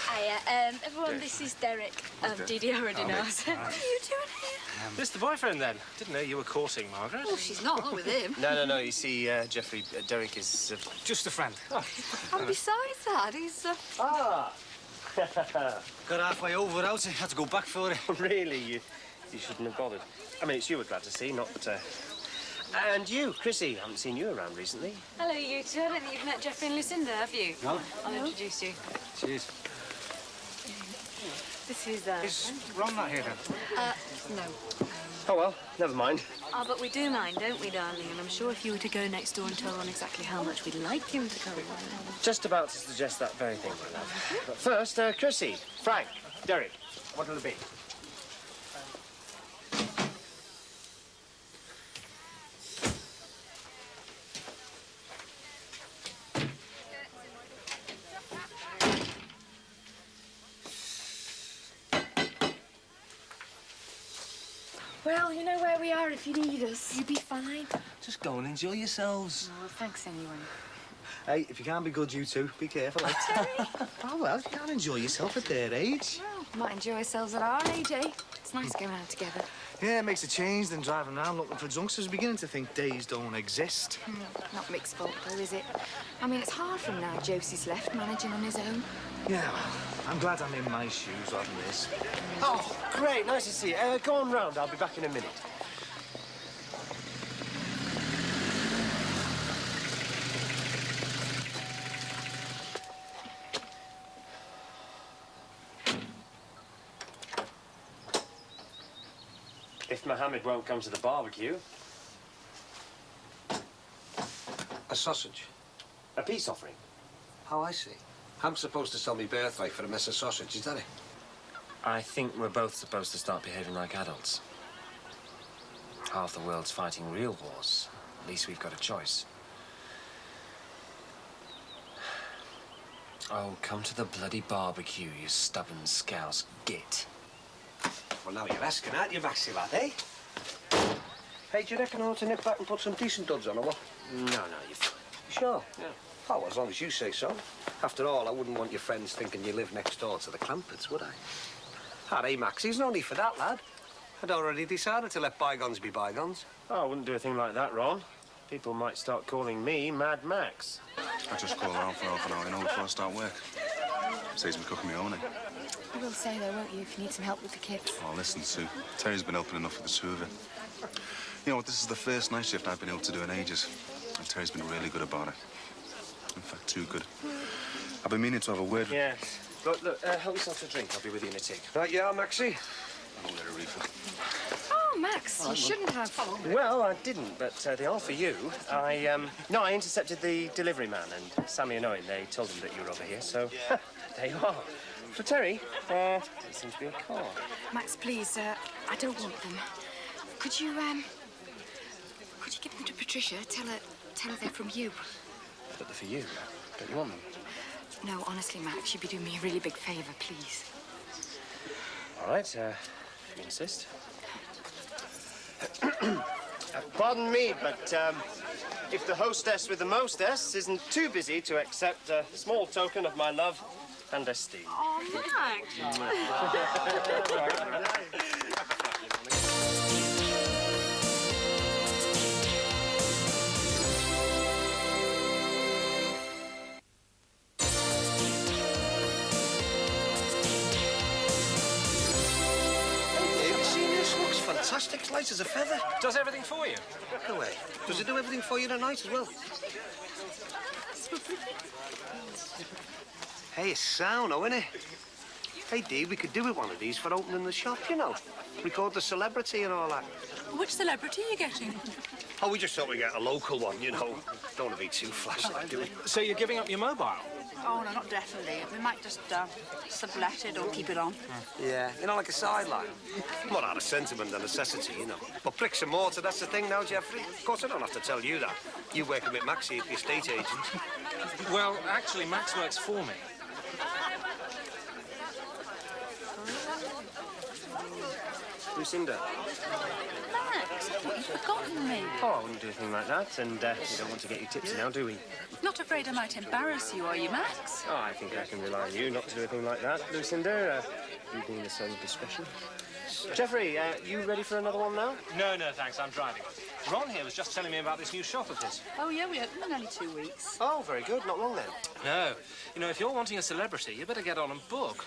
Hiya, everyone, this is Derek. Didi already knows. What are you doing here? This the boyfriend, then? Didn't know you were courting Margaret. Well, she's not with him. No. You see, Geoffrey, Derek is... Just a friend. And besides that, he's... Ah! Got halfway over without it. Had to go back for it. Really? You shouldn't have bothered. I mean, it's you we're glad to see, not... And you, Chrissy. I haven't seen you around recently. Hello, you two. I don't think you've met Geoffrey and Lucinda, have you? No. I'll introduce you. Cheers. This is, Is Ron not here, then? no. Oh, well, never mind. Oh, but we do mind, don't we, darling? And I'm sure if you were to go next door and tell Ron exactly how much we'd like him to come. Just about to suggest that very thing, my love. But first, Chrissy, Frank, Derek, what'll it be? Well, you know where we are if you need us. You'll be fine. Just go and enjoy yourselves. Oh, well, thanks anyway. Hey, if you can't be good, you two, be careful. Oh, well, you can't enjoy yourself at their age. Well, might enjoy ourselves at our age, eh? It's nice going out together. Yeah, it makes a change than driving around looking for drunks. I was beginning to think days don't exist. Not Mick's fault, though, is it? I mean, it's hard for him now Josie's left, managing on his own. Yeah, well, I'm glad I'm in my shoes rather than his. Oh, great, nice to see you. Go on round, I'll be back in a minute. If Mohammed won't come to the barbecue. A sausage? A peace offering. Oh, I see. I'm supposed to sell me birthright for a mess of sausage, is that it? I think we're both supposed to start behaving like adults. Half the world's fighting real wars. At least we've got a choice. Oh, come to the bloody barbecue, you stubborn scouse git. Well, now you're asking, aren't you, Maxie, lad, eh? Hey, do you reckon I ought to nip back and put some decent duds on, or what? No, you're fine. You sure? Yeah. Oh, as long as you say so. After all, I wouldn't want your friends thinking you live next door to the Clampets, would I? All right, Max, there's no need for that, lad. I'd already decided to let bygones be bygones. Oh, I wouldn't do a thing like that, Ron. People might start calling me Mad Max. I just call around for half an hour, you know, before I start work. Saves me cooking my own, eh? You will say, though, won't you, if you need some help with the kids? Oh, listen, Sue. Terry's been helping enough with the two of you. You know what, this is the first night shift I've been able to do in ages. And Terry's been really good about it. In fact, too good. I've been meaning to have a word with... Yeah. Look, help yourself to a drink. I'll be with you in a tick. Right, yeah, Maxie. I'll get a refill. Oh, Max, you shouldn't have. Well, I didn't, but they are for you. No, I intercepted the delivery man, and Sammy and Owen, they told him that you were over here, so there you are. For Terry, there seems to be a car. Max, please, I don't want them. Could you give them to Patricia? Tell her they're from you. But they're for you. Don't you want them? No, honestly, Max, you'd be doing me a really big favour, please. All right, if you insist. Pardon me, but if the hostess with the mostess isn't too busy to accept a small token of my love and esteem. Oh, Max. Fantastic, it's light as a feather. Does everything for you? No way. Does it do everything for you tonight as well? Hey, it's sound, though, isn't it? Hey, Dee, we could do with one of these for opening the shop, you know. Record the celebrity and all that. Which celebrity are you getting? Oh, we just thought we'd get a local one, you know. Don't want to be too flashy, do we? So you're giving up your mobile? Oh, no, not definitely. We might just sublet it or keep it on. Yeah, you know, like a sideline. More out of sentiment than necessity, you know. But bricks and mortar, that's the thing now, Jeffrey. Of course, I don't have to tell you that. You're working with Maxie at the estate agent. Well, actually, Max works for me. Lucinda. Max, I thought you'd forgotten me. Oh, I wouldn't do anything like that, and we don't want to get you tipsy now, do we? Not afraid I might embarrass you, are you, Max? Oh, I think I can rely on you not to do anything like that, Lucinda. You being the son of discretion. Jeffrey, you ready for another one now? No, thanks. I'm driving. Ron here was just telling me about this new shop of his. Oh, yeah, we opened in only 2 weeks. Oh, very good. Not long then. No. You know, if you're wanting a celebrity, you better get on and book.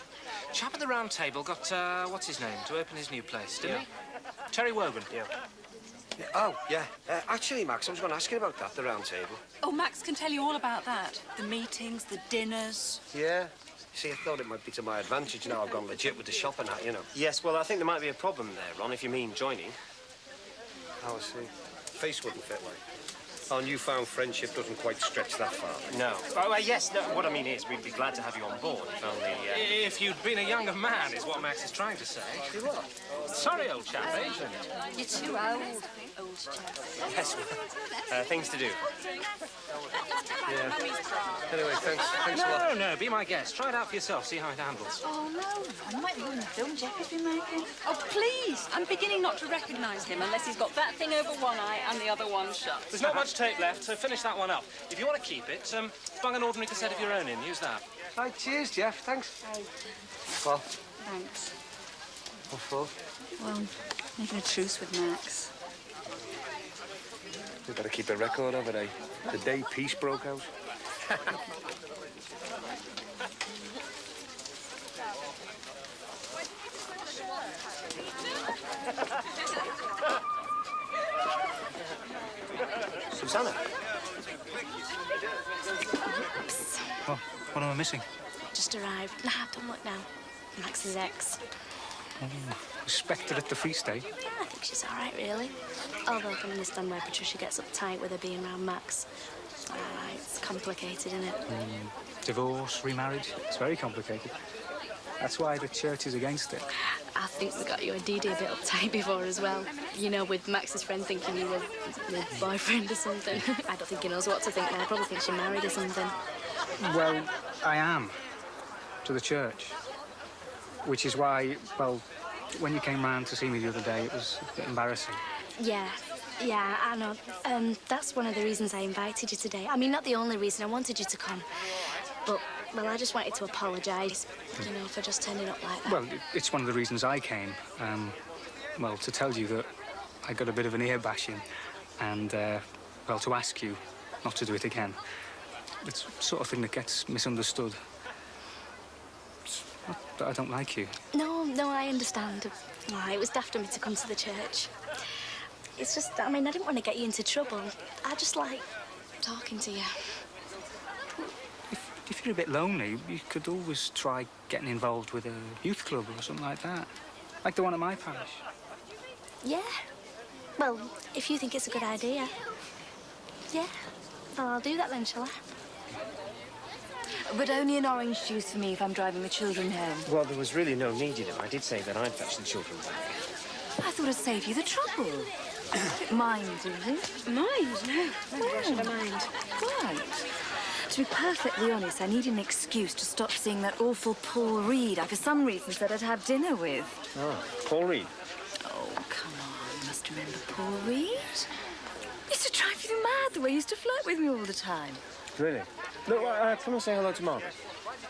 Chap at the round table got, what's his name, to open his new place, didn't he? Terry Wogan. Yeah. Oh, yeah. Actually, Max, I was going to ask you about that, the round table. Oh, Max can tell you all about that. The meetings, the dinners. Yeah. See, I thought it might be to my advantage now I've gone legit with the shop and that, you know. Yes, well, I think there might be a problem there, Ron, if you mean joining. Oh, I see. Face wouldn't fit, like. Our newfound friendship doesn't quite stretch that far. No. Oh, yes, no, what I mean is we'd be glad to have you on board, if only... If you'd been a younger man, is what Max is trying to say. You what? Sorry, old chap, eh? You're too old, old chap. Yes, things to do. Yeah. Anyway, thanks a lot. No, be my guest. Try it out for yourself, see how it handles. Oh, no, I might ruin the film Jeffrey's been making. Oh, please! I'm beginning not to recognise him unless he's got that thing over one eye and the other one shut. There's not much tape left, so finish that one up. If you want to keep it, bung an ordinary cassette of your own in. Use that. Right, cheers, Jeff. Thanks. Hey. Well, Thanks. what for? Well, making a truce with Max. We better keep a record of it, eh? The day peace broke out. Susanna. Oh, what am I missing? Just arrived. Nah, don't look now. Max's ex. Oh, respected at the feast, eh? Yeah, I think she's all right, really. Although I can understand why Patricia gets uptight with her being around Max. It's complicated, isn't it? Divorce, remarriage, it's very complicated. That's why the church is against it. I think we got you and Dee Dee a bit uptight before as well. You know, with Max's friend thinking you were your boyfriend or something. I don't think he knows what to think now. I probably thinks you're married or something. Well, I am, to the church. Which is why, well, when you came round to see me the other day, it was a bit embarrassing. Yeah, I know. That's one of the reasons I invited you today. I mean, not the only reason. I wanted you to come. But, well, I just wanted to apologise, you know, for just turning up like that. Well, it's one of the reasons I came. Well, to tell you that I got a bit of an ear bashing. And, well, to ask you not to do it again. It's the sort of thing that gets misunderstood. It's not that I don't like you. No, I understand. Oh, it was daft of me to come to the church. It's just, I mean, I didn't want to get you into trouble. I just like talking to you. If you're a bit lonely, you could always try getting involved with a youth club or something like that. Like the one at my parish. Yeah. Well, if you think it's a good idea. Yeah. Well, I'll do that then, shall I? But only an orange juice for me if I'm driving the children home. Well, there was really no need, you know. I did say that I'd fetch the children back. I thought I'd save you the trouble. Mind, do you? Mind? No. Why should I mind? Right. To be perfectly honest, I needed an excuse to stop seeing that awful Paul Reed I, for some reason, said I'd have dinner with. Oh, Paul Reed? Oh, come on. You must remember Paul Reed. He used to drive you mad the way he used to flirt with me all the time. Really? Look, come and say hello to Margaret.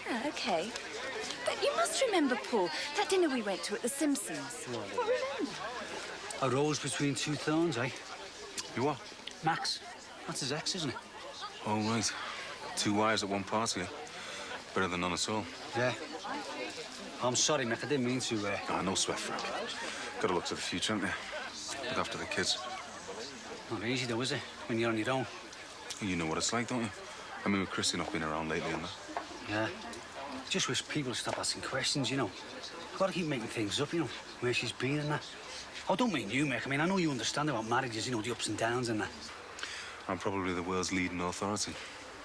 Yeah, OK. But you must remember, Paul, that dinner we went to at the Simpsons. No, What, remember? A rose between two thorns, eh? You what? Max. That's his ex, isn't it? Oh, right. 2 wives at one party. Better than none at all. Yeah. I'm sorry, Mick. I didn't mean to... No sweat, Frank. Got to look to the future, haven't you? Look after the kids. Not easy, though, is it? When you're on your own. You know what it's like, don't you? I mean, with Christy not being around lately and that. Yeah. Just wish people would stop asking questions, you know. Got to keep making things up, you know, where she's been and that. Oh, don't mean you, Mick. I mean, I know you understand about marriages, you know, the ups and downs and that. I'm probably the world's leading authority,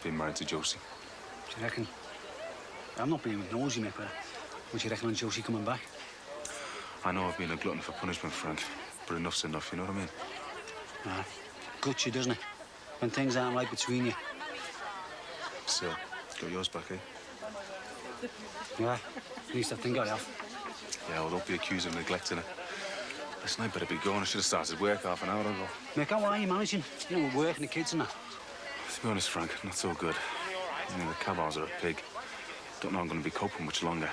being married to Josie. Do you reckon? I'm not being nosy, Mick, but would you reckon on Josie coming back? I know I've been a glutton for punishment, Frank, but enough's enough, you know what I mean? Ah, guts you, doesn't it? When things aren't right between you. Still, got yours back, eh? Yeah, at least I think I have. Yeah, well, don't be accused of neglecting it. Listen, I better be going. I should have started work half an hour ago. Mick, how are you managing? You know, with work and the kids and that. To be honest, Frank, not so good. I mean, the cab hours are a pig. Don't know I'm going to be coping much longer.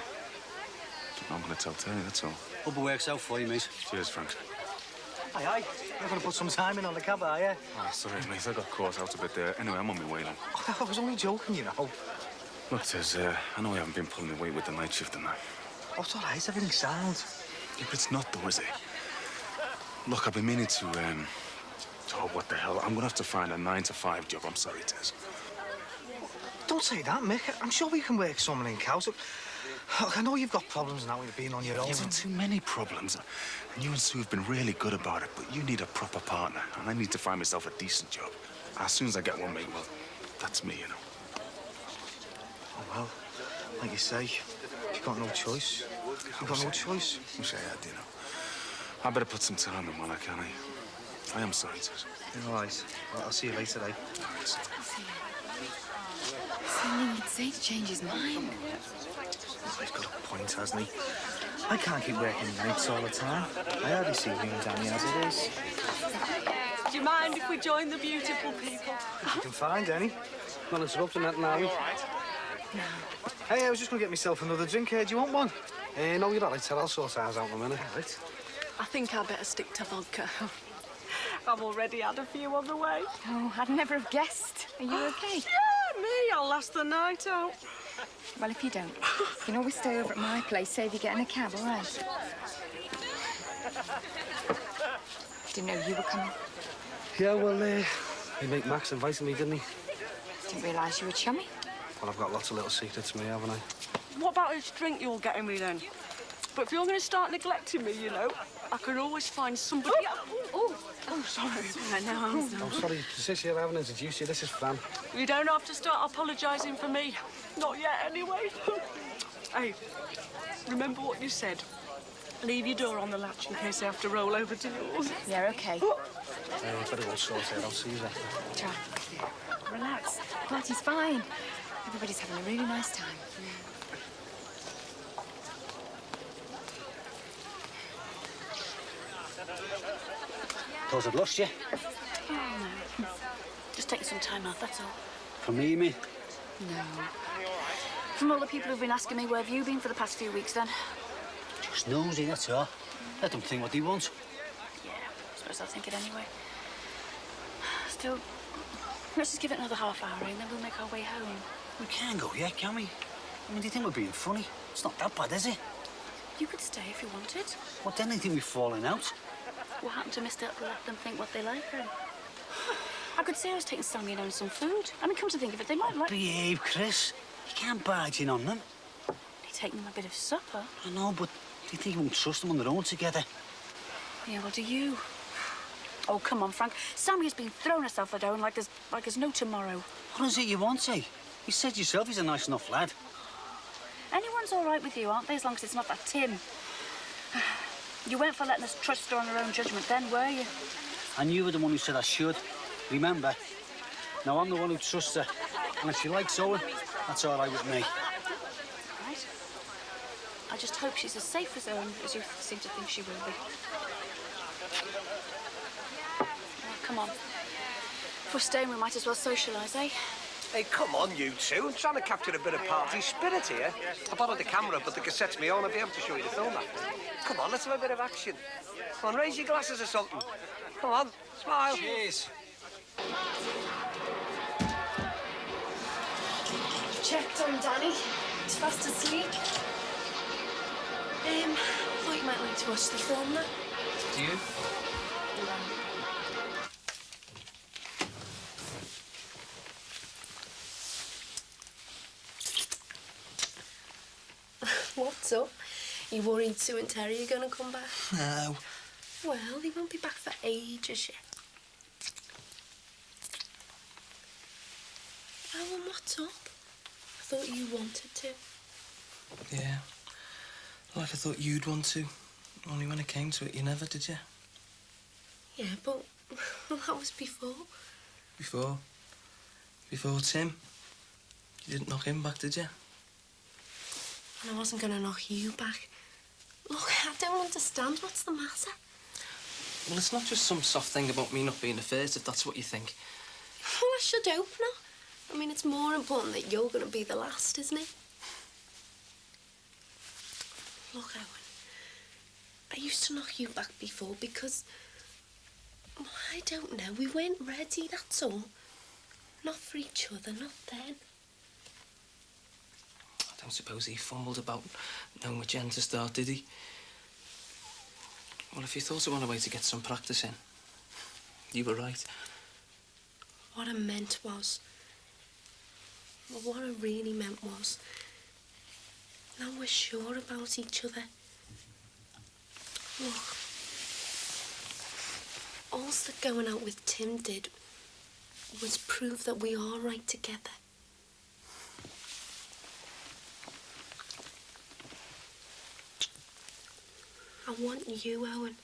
Don't know I'm going to tell Terry, that's all. Hope it works out for you, mate. Cheers, Frank. Aye. You're going to put some time in on the cab, are you? Oh, sorry, mate. I got caught out a bit there. Anyway, I'm on my way now. I was only joking, you know. Look, Tez, I know I haven't been pulling the weight with the night shift and that. Oh, it's all right. Everything's sound. Yeah, but it's not, though, is it? Look, I've been meaning to, oh, what the hell? I'm going to have to find a 9-to-5 job. I'm sorry, Tez. Don't say that, Mick. I'm sure we can work something in Cows. Look, I know you've got problems now with being on your own. You've got too many problems. And you and Sue have been really good about it, but you need a proper partner. And I need to find myself a decent job. As soon as I get one, mate, well, that's me, you know. Oh, well, like you say, you've got no choice. You've got no choice. Wish I had, you know. I better put some time in while I can, I am sorry, Tez. All right. Well, I'll see you later, eh? All right, so. Something he'd say to change his mind. He's got a point, hasn't he? I can't keep working nights all the time. I hardly see you and Danny as it is. Do you mind if we join the beautiful people? If you can find any. Not interrupting that now. No. Hey, I was just going to get myself another drink. Do you want one? No, you're not. I'll sort ours out in a minute. Right. I think I'd better stick to vodka. I've already had a few on the way. Oh, I'd never have guessed. Are you okay? Yeah, me. I'll last the night out. Well, if you don't, you can always stay over at my place, save you getting a cab, all right? Didn't know you were coming. Yeah, well, your mate Max invited me, didn't he? Didn't realise you were chummy. Well, I've got lots of little secrets to me, haven't I? What about this drink you're getting me, then? But if you're going to start neglecting me, you know, I can always find somebody... Oh, sorry. No. Oh, sorry. Sis, I haven't introduced you. This is Fran. You don't have to start apologising for me. Not yet, anyway. Hey, remember what you said. Leave your door on the latch in case I have to roll over to yours. Yeah, OK. Better go sort it. I'll see you later. Try. Relax. The party's fine. Everybody's having a really nice time. Thought I'd lost you. Oh, no. Just taking some time off, that's all. For me, mate? No. From all the people who've been asking me, where have you been for the past few weeks, then? Just nosy, that's all. Let them think what they want. Yeah, I suppose I'll think it anyway. Still, Let's just give it another half hour and then we'll make our way home. We can't go yet, can we? I mean, do you think we're being funny? It's not that bad, is it? You could stay if you wanted. What, then they think we're falling out? What happened to Mr. Let them think what they like then? I could say I was taking Sammy and Owen some food. I mean, come to think of it, they might like... Behave, Chris. You can't barge in on them. They take them a bit of supper. I know, but do you think you won't trust them on their own together? Yeah, well, do you? Oh, come on, Frank. Sammy has been throwing herself at Owen like there's no tomorrow. What is it you want, eh? You said yourself he's a nice enough lad. Anyone's all right with you, aren't they, as long as it's not that Tim? You weren't for letting us trust her on her own judgment then, were you? And you were the one who said I should. Remember? Now I'm the one who trusts her. And if she likes Owen, that's all right with me. Right. I just hope she's as safe as Owen as you seem to think she will be. Well, come on. If we're staying, we might as well socialise, eh? Hey, come on, you two. I'm trying to capture a bit of party spirit here. I borrowed the camera, but the cassette's me own. I'll be able to show you the film after. Come on, let's have a bit of action. Come on, raise your glasses or something. Come on, smile. Cheers. Checked on Danny. He's fast asleep. I thought you might like to watch the film, though. Do you? What's up? You worried Sue and Terry are going to come back? No. Well, they won't be back for ages yet. Oh, and what's up? I thought you wanted to. Yeah. Like I thought you'd want to. Only when it came to it, you never, did you? Yeah, but that was before. Before? Before Tim? You didn't knock him back, did you? And I wasn't going to knock you back. Look, I don't understand. What's the matter? Well, it's not just some soft thing about me not being the first, if that's what you think. Well, I should hope not. I mean, it's more important that you're going to be the last, isn't it? Look, Owen, I used to knock you back before because... Well, I don't know. We weren't ready, that's all. Not for each other, not then. I don't suppose he fumbled about knowing which end to start, did he? Well, if you thought of one way to get some practice in, you were right. What I meant was... Well, what I really meant was... Now we're sure about each other. Look... All that going out with Tim did was prove that we are right together. I want you, Owen.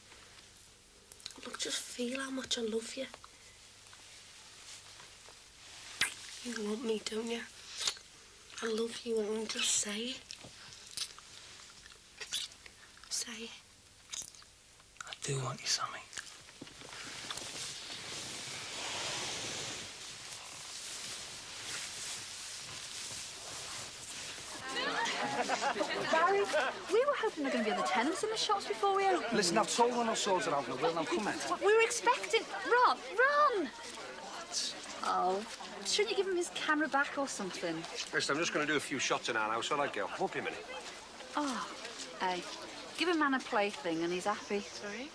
Look, just feel how much I love you. You want me, don't you? I love you, Owen. Just say it. Say it. I do want you, Sammy. Barry, we were hoping there were going to be other tenants in the shops before we opened. Listen, I've told one of sorts out in the will. Now, come in. We were expecting... Ron! Ron! Oh, shouldn't you give him his camera back or something? Listen, I'm just going to do a few shots in our house. All right, girl? Won't be a minute. Oh, hey. Give a man a plaything and he's happy. Sorry?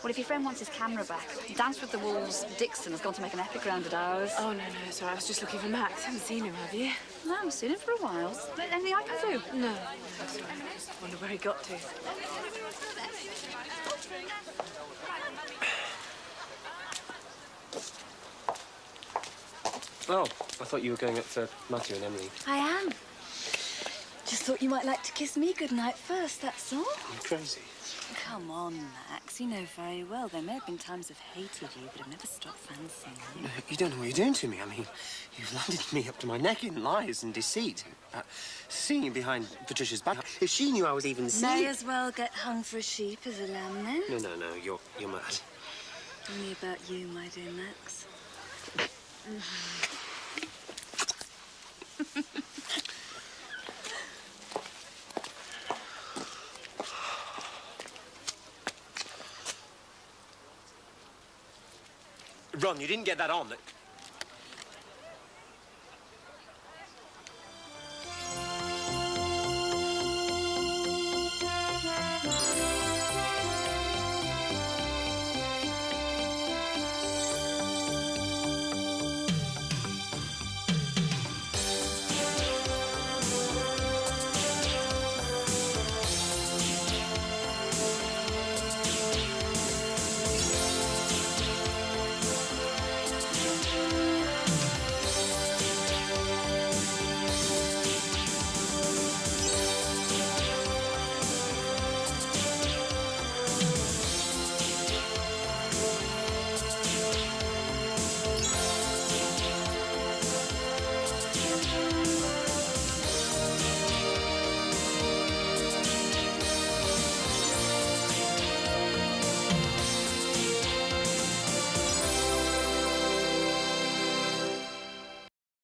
Well, if your friend wants his camera back, Dance with the Wolves Dixon has gone to make an epic round at ours. Oh, no, sorry. I was just looking for Max. Haven't seen him, have you? No, I haven't seen him for a while. Anything I can do? No, sorry. I just wonder where he got to. Oh, I thought you were going up to Matthew and Emily. I am. Just thought you might like to kiss me goodnight first, that's all. You're crazy. Come on, Max. You know very well there may have been times I've hated you, but I've never stopped fancying you. No, you don't know what you're doing to me. I mean, you've landed me up to my neck in lies and deceit. Singing behind Patricia's back. If she knew I was even seeing... May as well get hung for a sheep as a lamb, then. No, you're mad. Only about you, my dear Max. Ron, you didn't get that on.